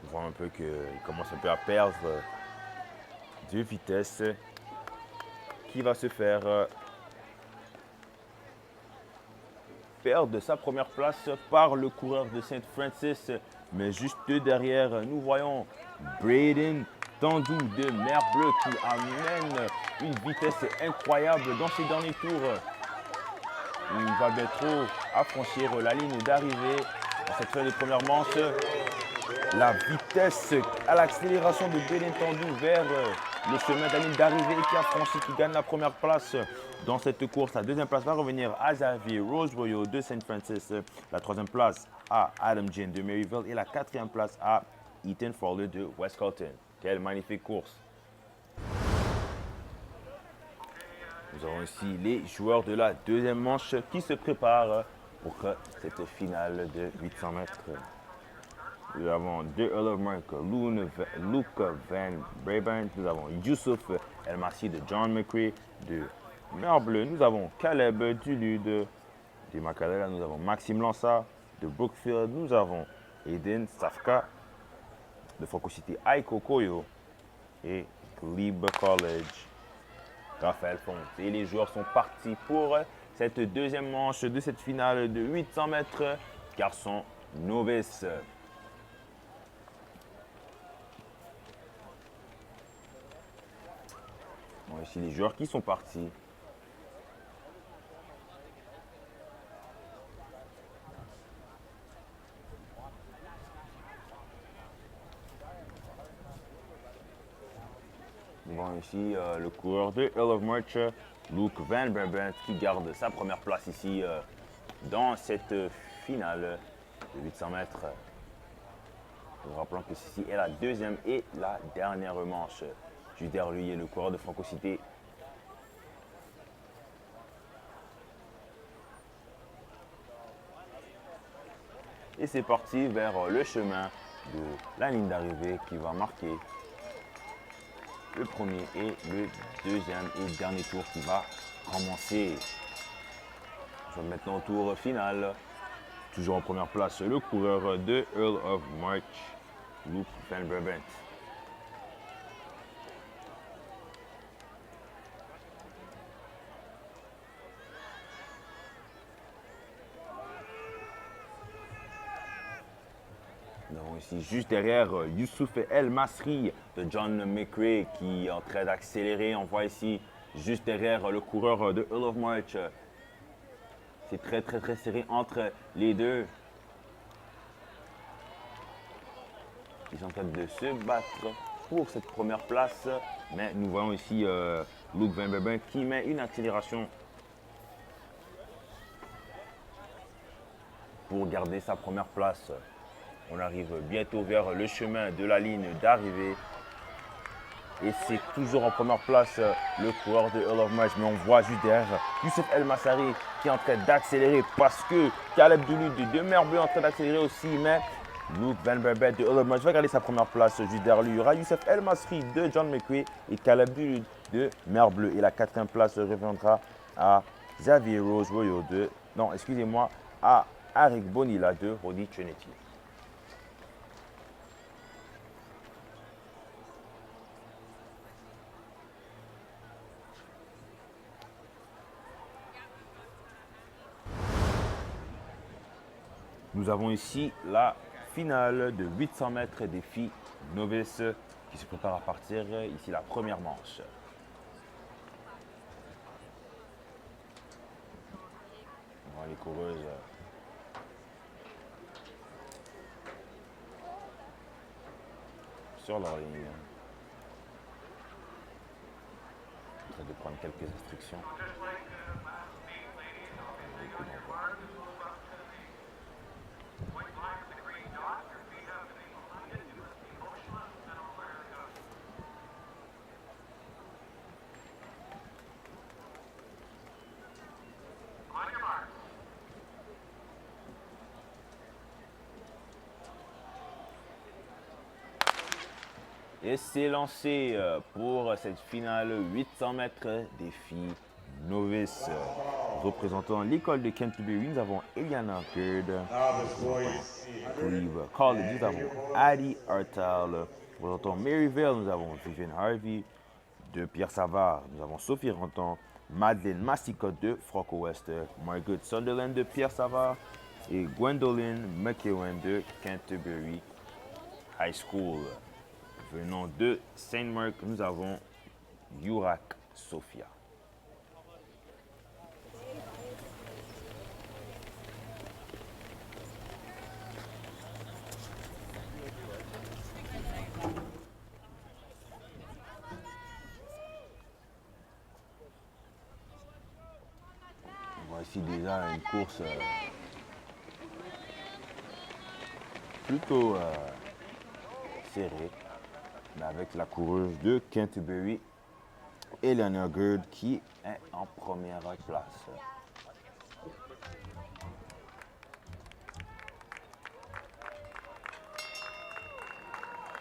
On voit un peu qu'il commence un peu à perdre de vitesse. Qui va se faire perdre sa première place par le coureur de St. Francis. Mais juste derrière, nous voyons Braden Tandou de Mer Bleue qui amène une vitesse incroyable dans ses derniers tours. Il va bientôt affranchir la ligne d'arrivée dans cette fin de première manche. La vitesse à l'accélération de Braden Tandou vers le chemin de la ligne d'arrivée qui a franchi, qui gagne la première place dans cette course. La deuxième place va revenir à Xavier Roseroyo de St. Francis. La troisième place à Adam Jane de Maryville. Et la quatrième place à Ethan Fowler de Wisconsin. Quelle magnifique course. Nous avons ici les joueurs de la deuxième manche qui se préparent pour cette finale de 800 mètres. Nous avons de Earl of Mark, Luke Van Brabant. Nous avons Youssouf El Massi de John McCrea de Mer Bleue. Nous avons Caleb Dulude de Macalera. Nous avons Maxime Lança de Brookfield. Nous avons Eden Safka de Focusité Aiko Koyo et Glebe College. Raphaël Fonte. Et les joueurs sont partis pour cette deuxième manche de cette finale de 800 mètres garçons novices. Bon, ici les joueurs qui sont partis. Bon, ici le coureur de Earl of March, Luke Van Brabant, qui garde sa première place ici dans cette finale de 800 mètres. Nous rappelons que ceci est la deuxième et la dernière manche. Juste derrière lui est le coureur de Francocité. Et c'est parti vers le chemin de la ligne d'arrivée qui va marquer le premier et le deuxième et dernier tour qui va commencer. Je vais maintenant au tour final. Toujours en première place, le coureur de Earl of March, Luke Van Brabant. Nous avons ici juste derrière Youssouf El Masri de John McCrea qui est en train d'accélérer. On voit ici juste derrière le coureur de Earl of March. C'est très serré entre les deux. Ils sont en train de se battre pour cette première place. Mais nous voyons ici Luke Van Brabant qui met une accélération pour garder sa première place. On arrive bientôt vers le chemin de la ligne d'arrivée. Et c'est toujours en première place le coureur de Earl of March. Mais on voit juste derrière Youssef El Massari qui est en train d'accélérer parce que Caleb Duluth de Merbleu est en train d'accélérer aussi. Mais Luke Van Berbet de Earl of March va garder sa première place juste derrière lui. Il y aura Youssef El Massari de John McRae et Caleb Duluth de Merbleu. Et la quatrième place reviendra à Xavier Rose Royo de... Non, excusez-moi, à Arik Bonilla de Holy Trinity. Nous avons ici la finale de 800 mètres des filles novices qui se prépare à partir ici la première manche. On voit les coureuses sur leur ligne. En train de prendre quelques instructions. Et c'est lancé pour cette finale 800 mètres des filles novices. Représentant l'école de Canterbury, nous avons Eliana Gerd. Cleve College, nous avons Addie Hartal. Représentant Maryvale, nous avons Vivian Harvey. De Pierre Savard, nous avons Sophie Renton. Madeleine Massicotte de Franco West. Margaret Sunderland de Pierre Savard. Et Gwendolyn McEwen de Canterbury High School. Venant de Saint-Marc, nous avons Yurak Sofia. On voit ici déjà une course plutôt serrée. Mais avec la coureuse de Canterbury, Eleanor Gerd, qui est en première place.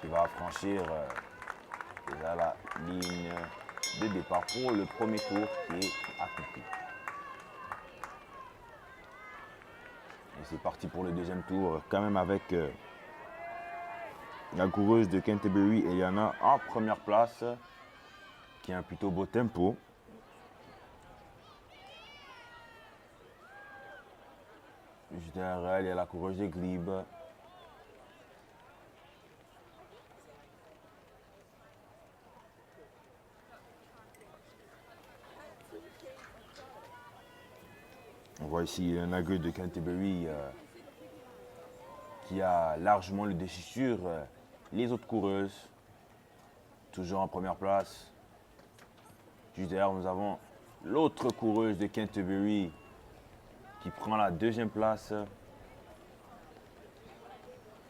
Qui va franchir déjà la ligne de départ pour le premier tour qui est accompli. Et c'est parti pour le deuxième tour, quand même avec la coureuse de Canterbury, Eliana, en première place, qui a un plutôt beau tempo. Juste derrière elle, il y a la coureuse de Glebe. On voit ici un Nugget de Canterbury qui a largement le dessus sur les autres coureuses. Toujours en première place. Juste derrière, nous avons l'autre coureuse de Canterbury qui prend la deuxième place.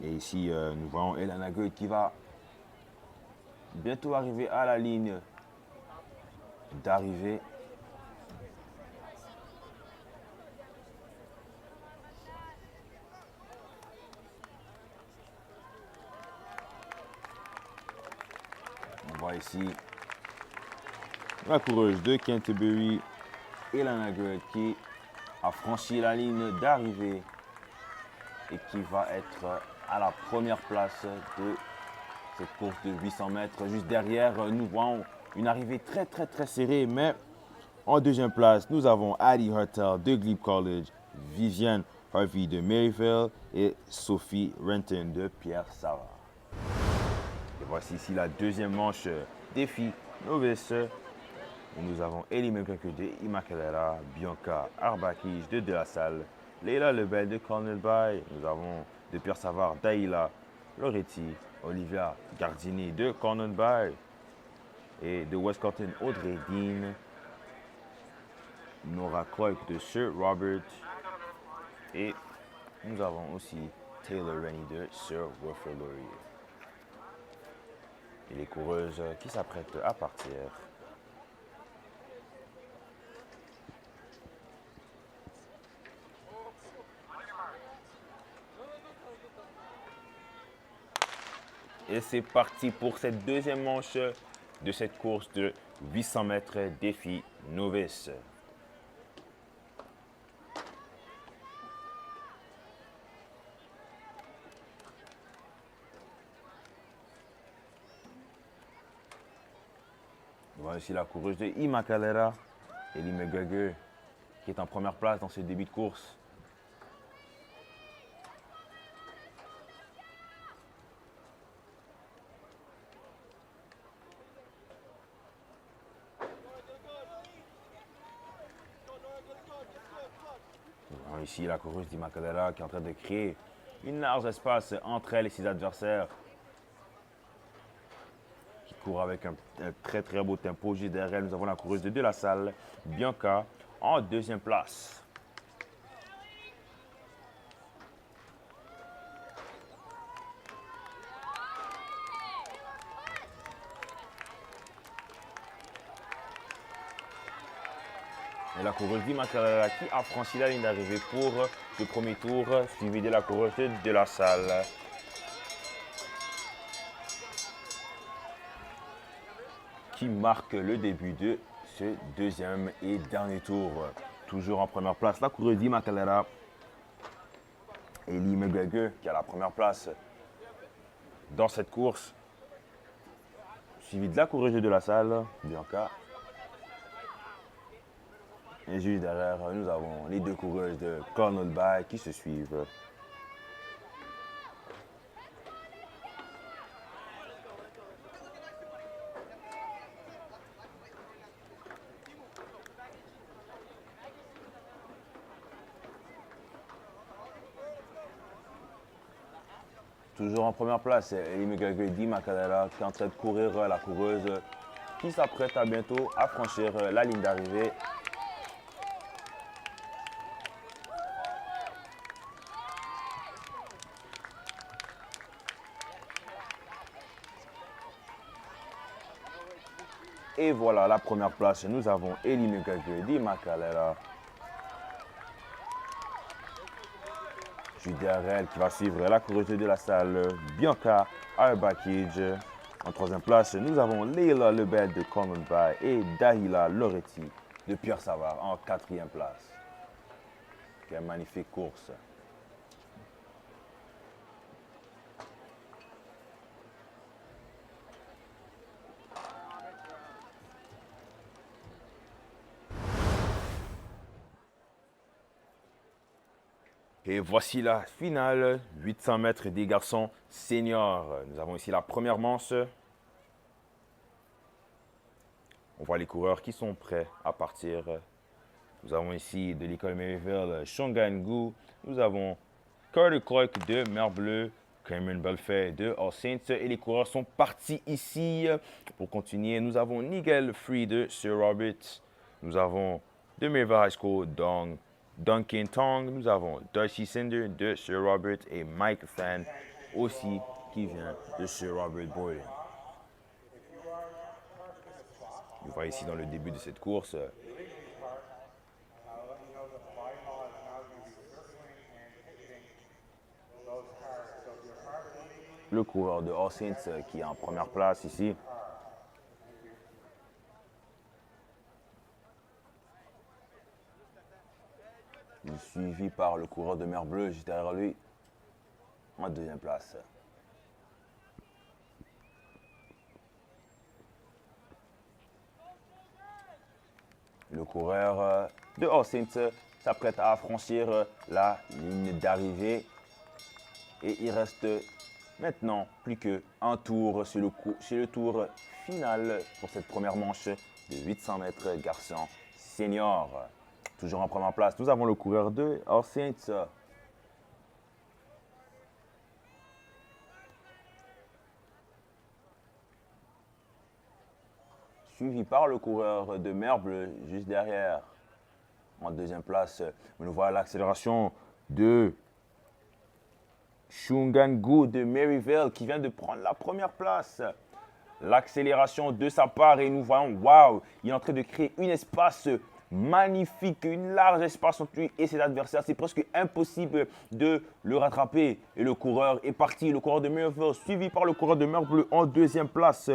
Et ici, nous voyons Elana Gerd qui va bientôt arriver à la ligne d'arrivée. On voit ici la coureuse de Canterbury, Elana Gerd, qui a franchi la ligne d'arrivée et qui va être à la première place de cette course de 800 mètres. Juste derrière, nous voyons une arrivée très serrée, mais en deuxième place, nous avons Addie Hartel de Glebe College, Viviane Harvey de Maryvale et Sophie Renton de Pierre Savard. Et voici ici la deuxième manche des filles novices. Nous avons Ellie McGregor de Immaculata, Bianca Arbakij de La Salle, Leila Lebel de Cornell Bay. Nous avons de Pierre Savard, Daïla Loretti, Olivia Gardini de Cornell Bay et de Westcotton, Audrey Dean, Nora Croix de Sir Robert. Et nous avons aussi Taylor Rennie de Sir Wilfrid Laurier. Et les coureuses qui s'apprêtent à partir. Et c'est parti pour cette deuxième manche de cette course de 800 mètres défi novice. Voilà ici la coureuse de Immaculata, Ellie McGregor, qui est en première place dans ce début de course. Voilà ici la coureuse d'Immaculata qui est en train de créer une large espace entre elle et ses adversaires. Court avec un très très beau tempo. Juste derrière elle, nous avons la coureuse de la Salle, Bianca, en deuxième place. Et la coureuse d'Immaculata qui a franchi la ligne d'arrivée pour le premier tour, suivi de la coureuse de la Salle. Qui marque le début de ce deuxième et dernier tour. Toujours en première place, la coureuse d'Immaculata, Ellie McGregor qui a la première place dans cette course. Suivi de la coureuse de la Salle, Bianca. Et juste derrière, nous avons les deux coureuses de Cornell Bay qui se suivent. Toujours en première place, Ellie McGregor d'Immaculata qui est en train de courir la coureuse qui s'apprête à bientôt à franchir la ligne d'arrivée. Et voilà la première place, nous avons Ellie McGregor d'Immaculata. Juste derrière elle qui va suivre la coureuse de la Salle, Bianca Arbakij. En troisième place, nous avons Leila Lebel de Cornell Bay et Dahila Loretti de Pierre Savard en quatrième place. Quelle magnifique course. Et voici la finale, 800 mètres des garçons seniors. Nous avons ici la première manche. On voit les coureurs qui sont prêts à partir. Nous avons ici de l'école Maryville, Shonga Ngu. Nous avons Carter Clark de Mer Bleue, Cameron Belfait de All Saints. Et les coureurs sont partis ici. Pour continuer, nous avons Nigel Free de Sir Robert. Nous avons de Maryville High School, Duncan Tong, nous avons Darcy Cinder de Sir Robert et Mike Fan aussi qui vient de Sir Robert Boyden. On voit ici dans le début de cette course le coureur de All Saints qui est en première place ici. Suivi par le coureur de Mer Bleue juste derrière lui en deuxième place. Le coureur de All Saints s'apprête à franchir la ligne d'arrivée et il reste maintenant plus qu'un tour sur le tour final pour cette première manche de 800 mètres garçons seniors. Toujours en première place, nous avons le coureur de All Saints. Suivi par le coureur de Mer Bleue juste derrière. En deuxième place, on voit l'accélération de Shungangu de Maryville qui vient de prendre la première place. L'accélération de sa part et nous voyons, waouh, il est en train de créer un espace magnifique, un large espace entre lui et ses adversaires. C'est presque impossible de le rattraper. Et le coureur est parti, le coureur de Maryville, suivi par le coureur de Mer Bleue en deuxième place.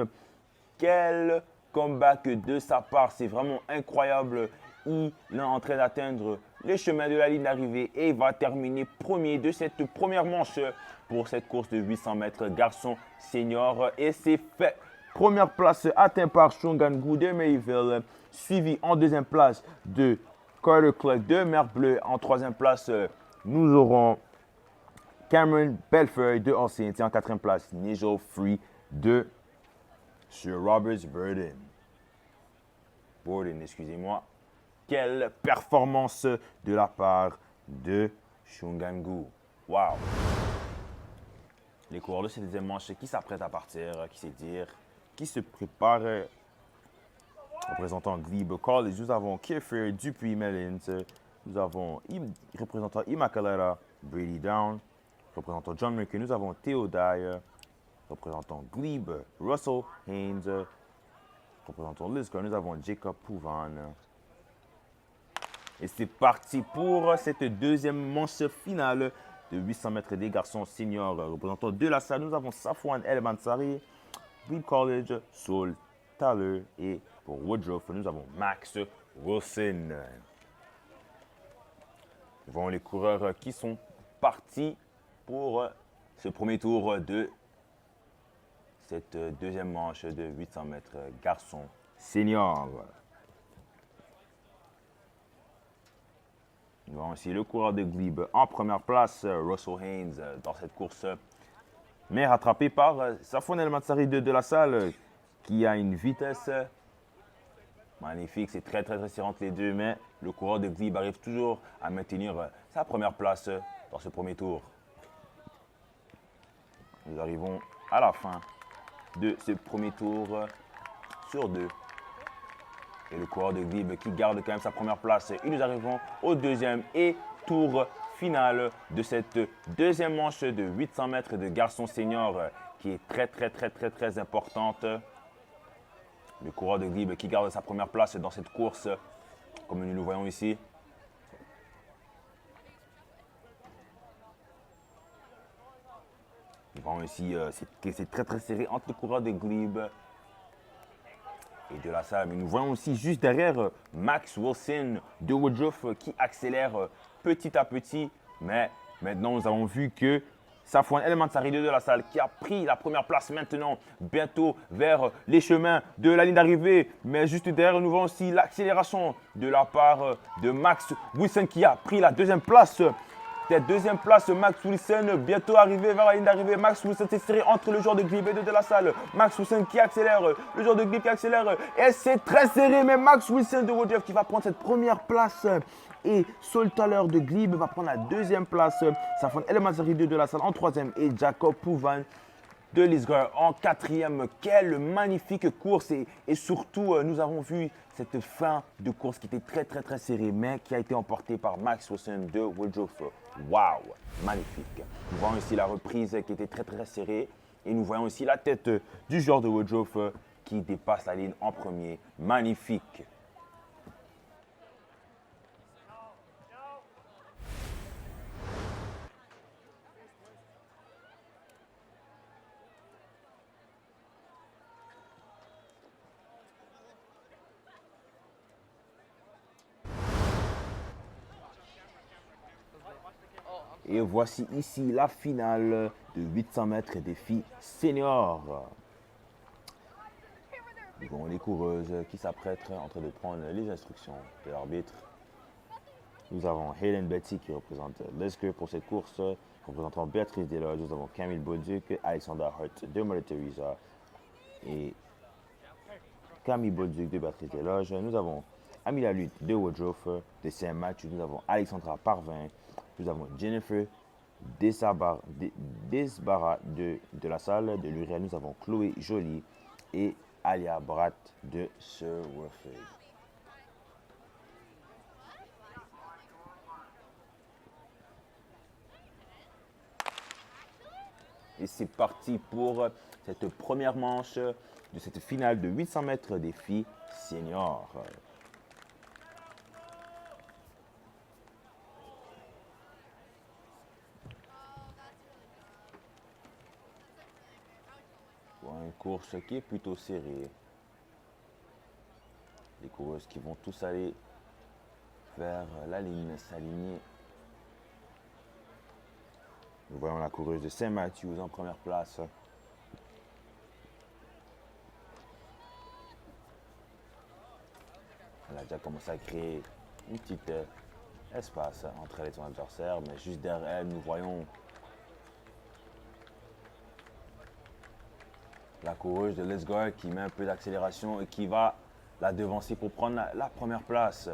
Quel comeback de sa part, c'est vraiment incroyable. Il est en train d'atteindre les chemins de la ligne d'arrivée et il va terminer premier de cette première manche pour cette course de 800 mètres garçon senior. Et c'est fait. Première place atteinte par Shungangu de Maryville, suivi en deuxième place de Carter Clark de Mer Bleue. En troisième place, nous aurons Cameron Belfeuille de Austin. Et en quatrième place, Nigel Free de Sir Roberts Borden, excusez-moi. Quelle performance de la part de Shungangu. Wow. Les coureurs de cette deuxième manche qui s'apprêtent à partir, qui se préparent. Représentant Glebe College, nous avons Kiefer Dupuis Mellins, nous avons représentant Immaculata Brady Down, représentant John Merker, nous avons Theo Dyer, représentant Glebe Russell Haynes, représentant Lisgar, nous avons Jacob Pouvan. Et c'est parti pour cette deuxième manche finale de 800 mètres des garçons seniors. Représentant de la salle, nous avons Safwan El Mansari, Glebe College, Saul Thaler et pour Woodruff, nous avons Max Wilson. Nous voyons les coureurs qui sont partis pour ce premier tour de cette deuxième manche de 800 mètres garçons seniors. Nous voyons aussi le coureur de Glebe en première place, Russell Haynes, dans cette course, mais rattrapé par Safwan El Mansari de la salle, qui a une vitesse magnifique. C'est très serré entre les deux, mais le coureur de Glebe arrive toujours à maintenir sa première place dans ce premier tour. Nous arrivons à la fin de ce premier tour sur deux. Et le coureur de Glebe qui garde quand même sa première place. Et nous arrivons au deuxième et tour final de cette deuxième manche de 800 mètres de garçons seniors qui est très importante. Le coureur de Glebe qui garde sa première place dans cette course, comme nous le voyons ici. Nous voyons ici que c'est très serré entre le coureur de Glebe et de la salle. Mais nous voyons aussi juste derrière Max Wilson de Woodruff qui accélère petit à petit. Mais maintenant, nous avons vu que Safwan El Mansari de la salle qui a pris la première place maintenant, bientôt vers les chemins de la ligne d'arrivée. Mais juste derrière, nous voyons aussi l'accélération de la part de Max Wilson qui a pris la deuxième place. Cette deuxième place, Max Wilson, bientôt arrivé vers la ligne d'arrivée. Max Wilson s'est serré entre le joueur de Glebe et de la salle. Max Wilson qui accélère, le joueur de Glebe qui accélère. Et c'est très serré, mais Max Wilson de Woodruff qui va prendre cette première place. Et Saul Thaler de Glebe va prendre la deuxième place. Safwan El Mansari de la salle en troisième. Et Jacob Pouvan de Lisgar en quatrième. Quelle magnifique course. Et surtout, nous avons vu cette fin de course qui était très serrée, mais qui a été emportée par Max Wilson de Woodruff. Waouh, magnifique. Nous voyons ici la reprise qui était très serrée. Et nous voyons ici la tête du joueur de Woodruff qui dépasse la ligne en premier. Magnifique. Et voici ici la finale de 800 mètres des filles seniors. Nous avons les coureuses qui s'apprêtent en train de prendre les instructions de l'arbitre. Nous avons Hayden Betty qui représente Lisgar pour cette course, représentant Béatrice Desloges. Nous avons Camille Bolduc, Alexandra Hart de Mother Teresa et Camille Bolduc de Béatrice Desloges. Nous avons Amila Lutte de Woodruff de Saint-Mathieu. Nous avons Alexandra Parvin. Nous avons Jennifer Desbarra de la salle de l'Uriel. Nous avons Chloé Joly et Alia Bratt de Sir Wilfrid. Et c'est parti pour cette première manche de cette finale de 800 mètres des filles seniors. Une course qui est plutôt serrée. Les coureuses qui vont tous aller vers la ligne, s'aligner. Nous voyons la coureuse de St. Matthews en première place. Elle a déjà commencé à créer une petite espace entre elle et son adversaire, mais juste derrière elle, nous voyons la coureuse de Let's Go qui met un peu d'accélération et qui va la devancer pour prendre la première place.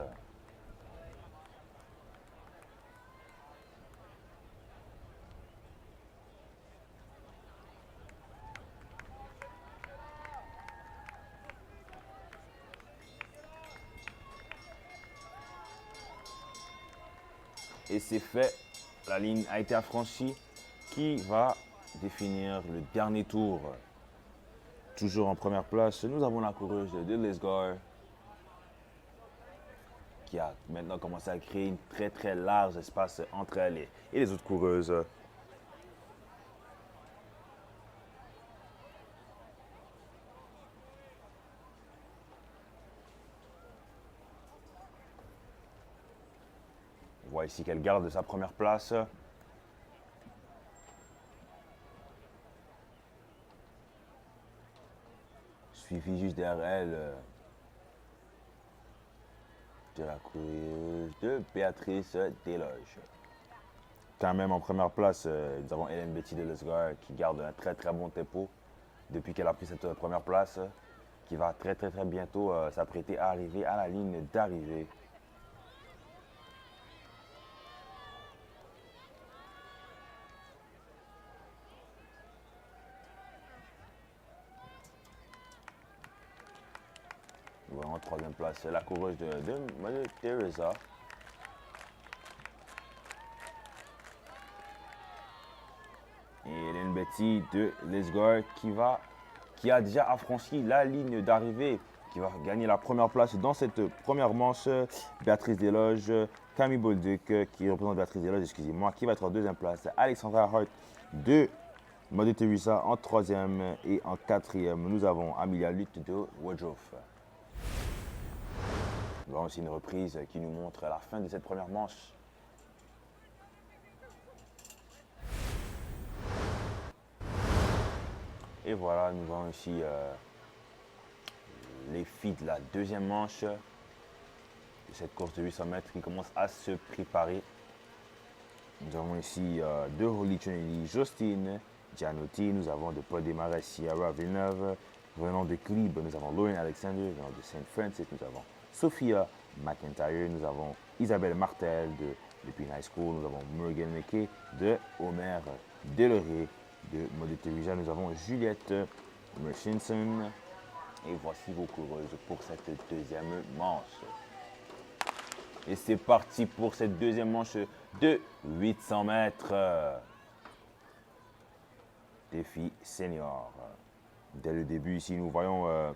Et c'est fait, la ligne a été affranchie. Qui va définir le dernier tour? Toujours en première place, nous avons la coureuse de Lisgar qui a maintenant commencé à créer une très large espace entre elle et les autres coureuses. On voit ici qu'elle garde sa première place. Suivi juste derrière elle de la coureuse de Béatrice Desloges. Quand même en première place, nous avons Hélène Betty de Lesgar qui garde un très bon tempo depuis qu'elle a pris cette première place, qui va très bientôt s'apprêter à arriver à la ligne d'arrivée. Nous voyons en troisième place la coureuse de Mother Teresa. Et Hélène Betty de Lesgar qui a déjà affranchi la ligne d'arrivée, qui va gagner la première place dans cette première manche. Béatrice Desloges, Camille Bolduc qui représente Béatrice Desloges, excusez-moi, qui va être en deuxième place. Alexandra Hart de Mother Teresa en troisième et en quatrième. Nous avons Amelia Lutte de Woodruff. Nous avons aussi une reprise qui nous montre la fin de cette première manche. Et voilà, nous avons ici les filles de la deuxième manche de cette course de 800 mètres qui commence à se préparer. Nous avons ici de Holy Trinity, Justine Gianotti. Nous avons de Paul Desmarais, Sierra Villeneuve. Venant de Glebe, nous avons Lauren Alexander. Venant de St. Francis, nous avons Sophia McIntyre. Nous avons Isabelle Martel de Pine High School. Nous avons Morgan McKay de Homer Deloré. De Mother Teresa, nous avons Juliette Merchinson. Et voici vos coureuses pour cette deuxième manche. Et c'est parti pour cette deuxième manche de 800 mètres. Défi senior. Dès le début, ici, nous voyons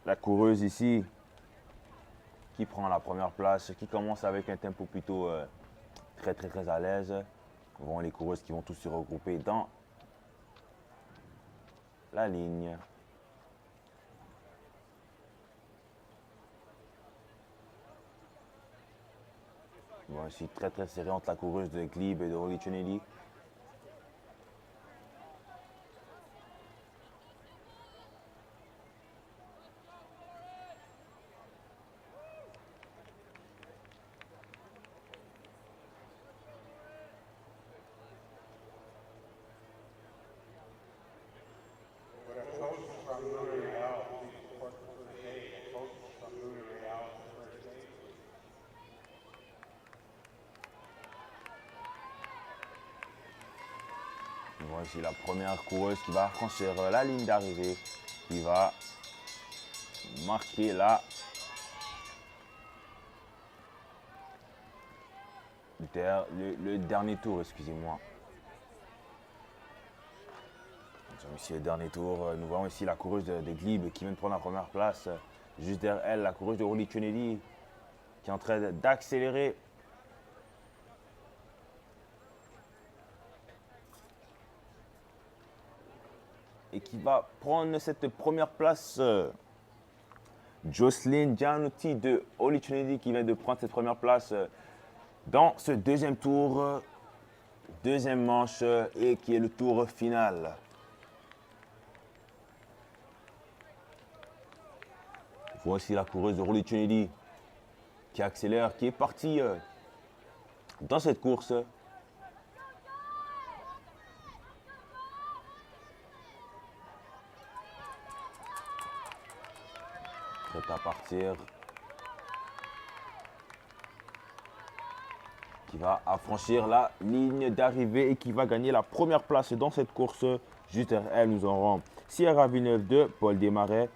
la coureuse ici qui prend la première place, qui commence avec un tempo plutôt très à l'aise. Nous voyons les coureuses qui vont tous se regrouper dans la ligne. Nous voyons ici très serré entre la coureuse de Glebe et de Holy Trinity. Nous voyons ici la première coureuse qui va franchir la ligne d'arrivée, qui va marquer la le dernier tour, excusez-moi. Nous sommes ici au dernier tour. Nous voyons ici la coureuse de Glebe qui vient de prendre la première place. Juste derrière elle, la coureuse de Holy Trinity qui est en train d'accélérer. Et qui va prendre cette première place. Jocelyn Gianotti de Holy Trinity qui vient de prendre cette première place dans ce deuxième tour, deuxième manche et qui est le tour final. Voici la coureuse de Holy Trinity qui accélère, qui est partie dans cette course. Prête à partir. Qui va affranchir la ligne d'arrivée et qui va gagner la première place dans cette course. Juste derrière elle, nous aurons Sierra Villeneuve de Paul Desmarais,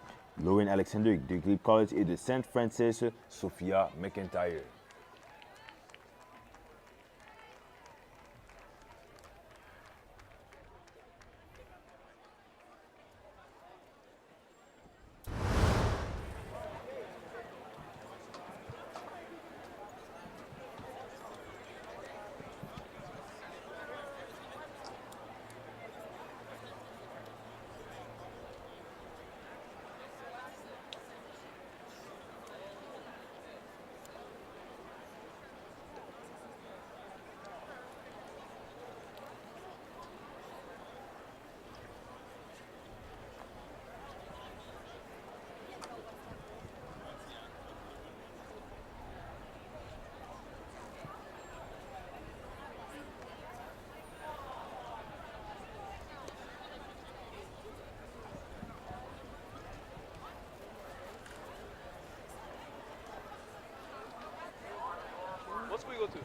Lauren Alexander de Glebe College et de St. Francis, Sophia McIntyre. What school you go to?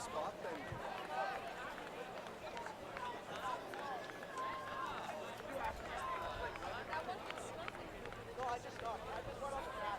spot then. No, I just stopped. I just went up and ran.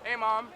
Hey, Mom.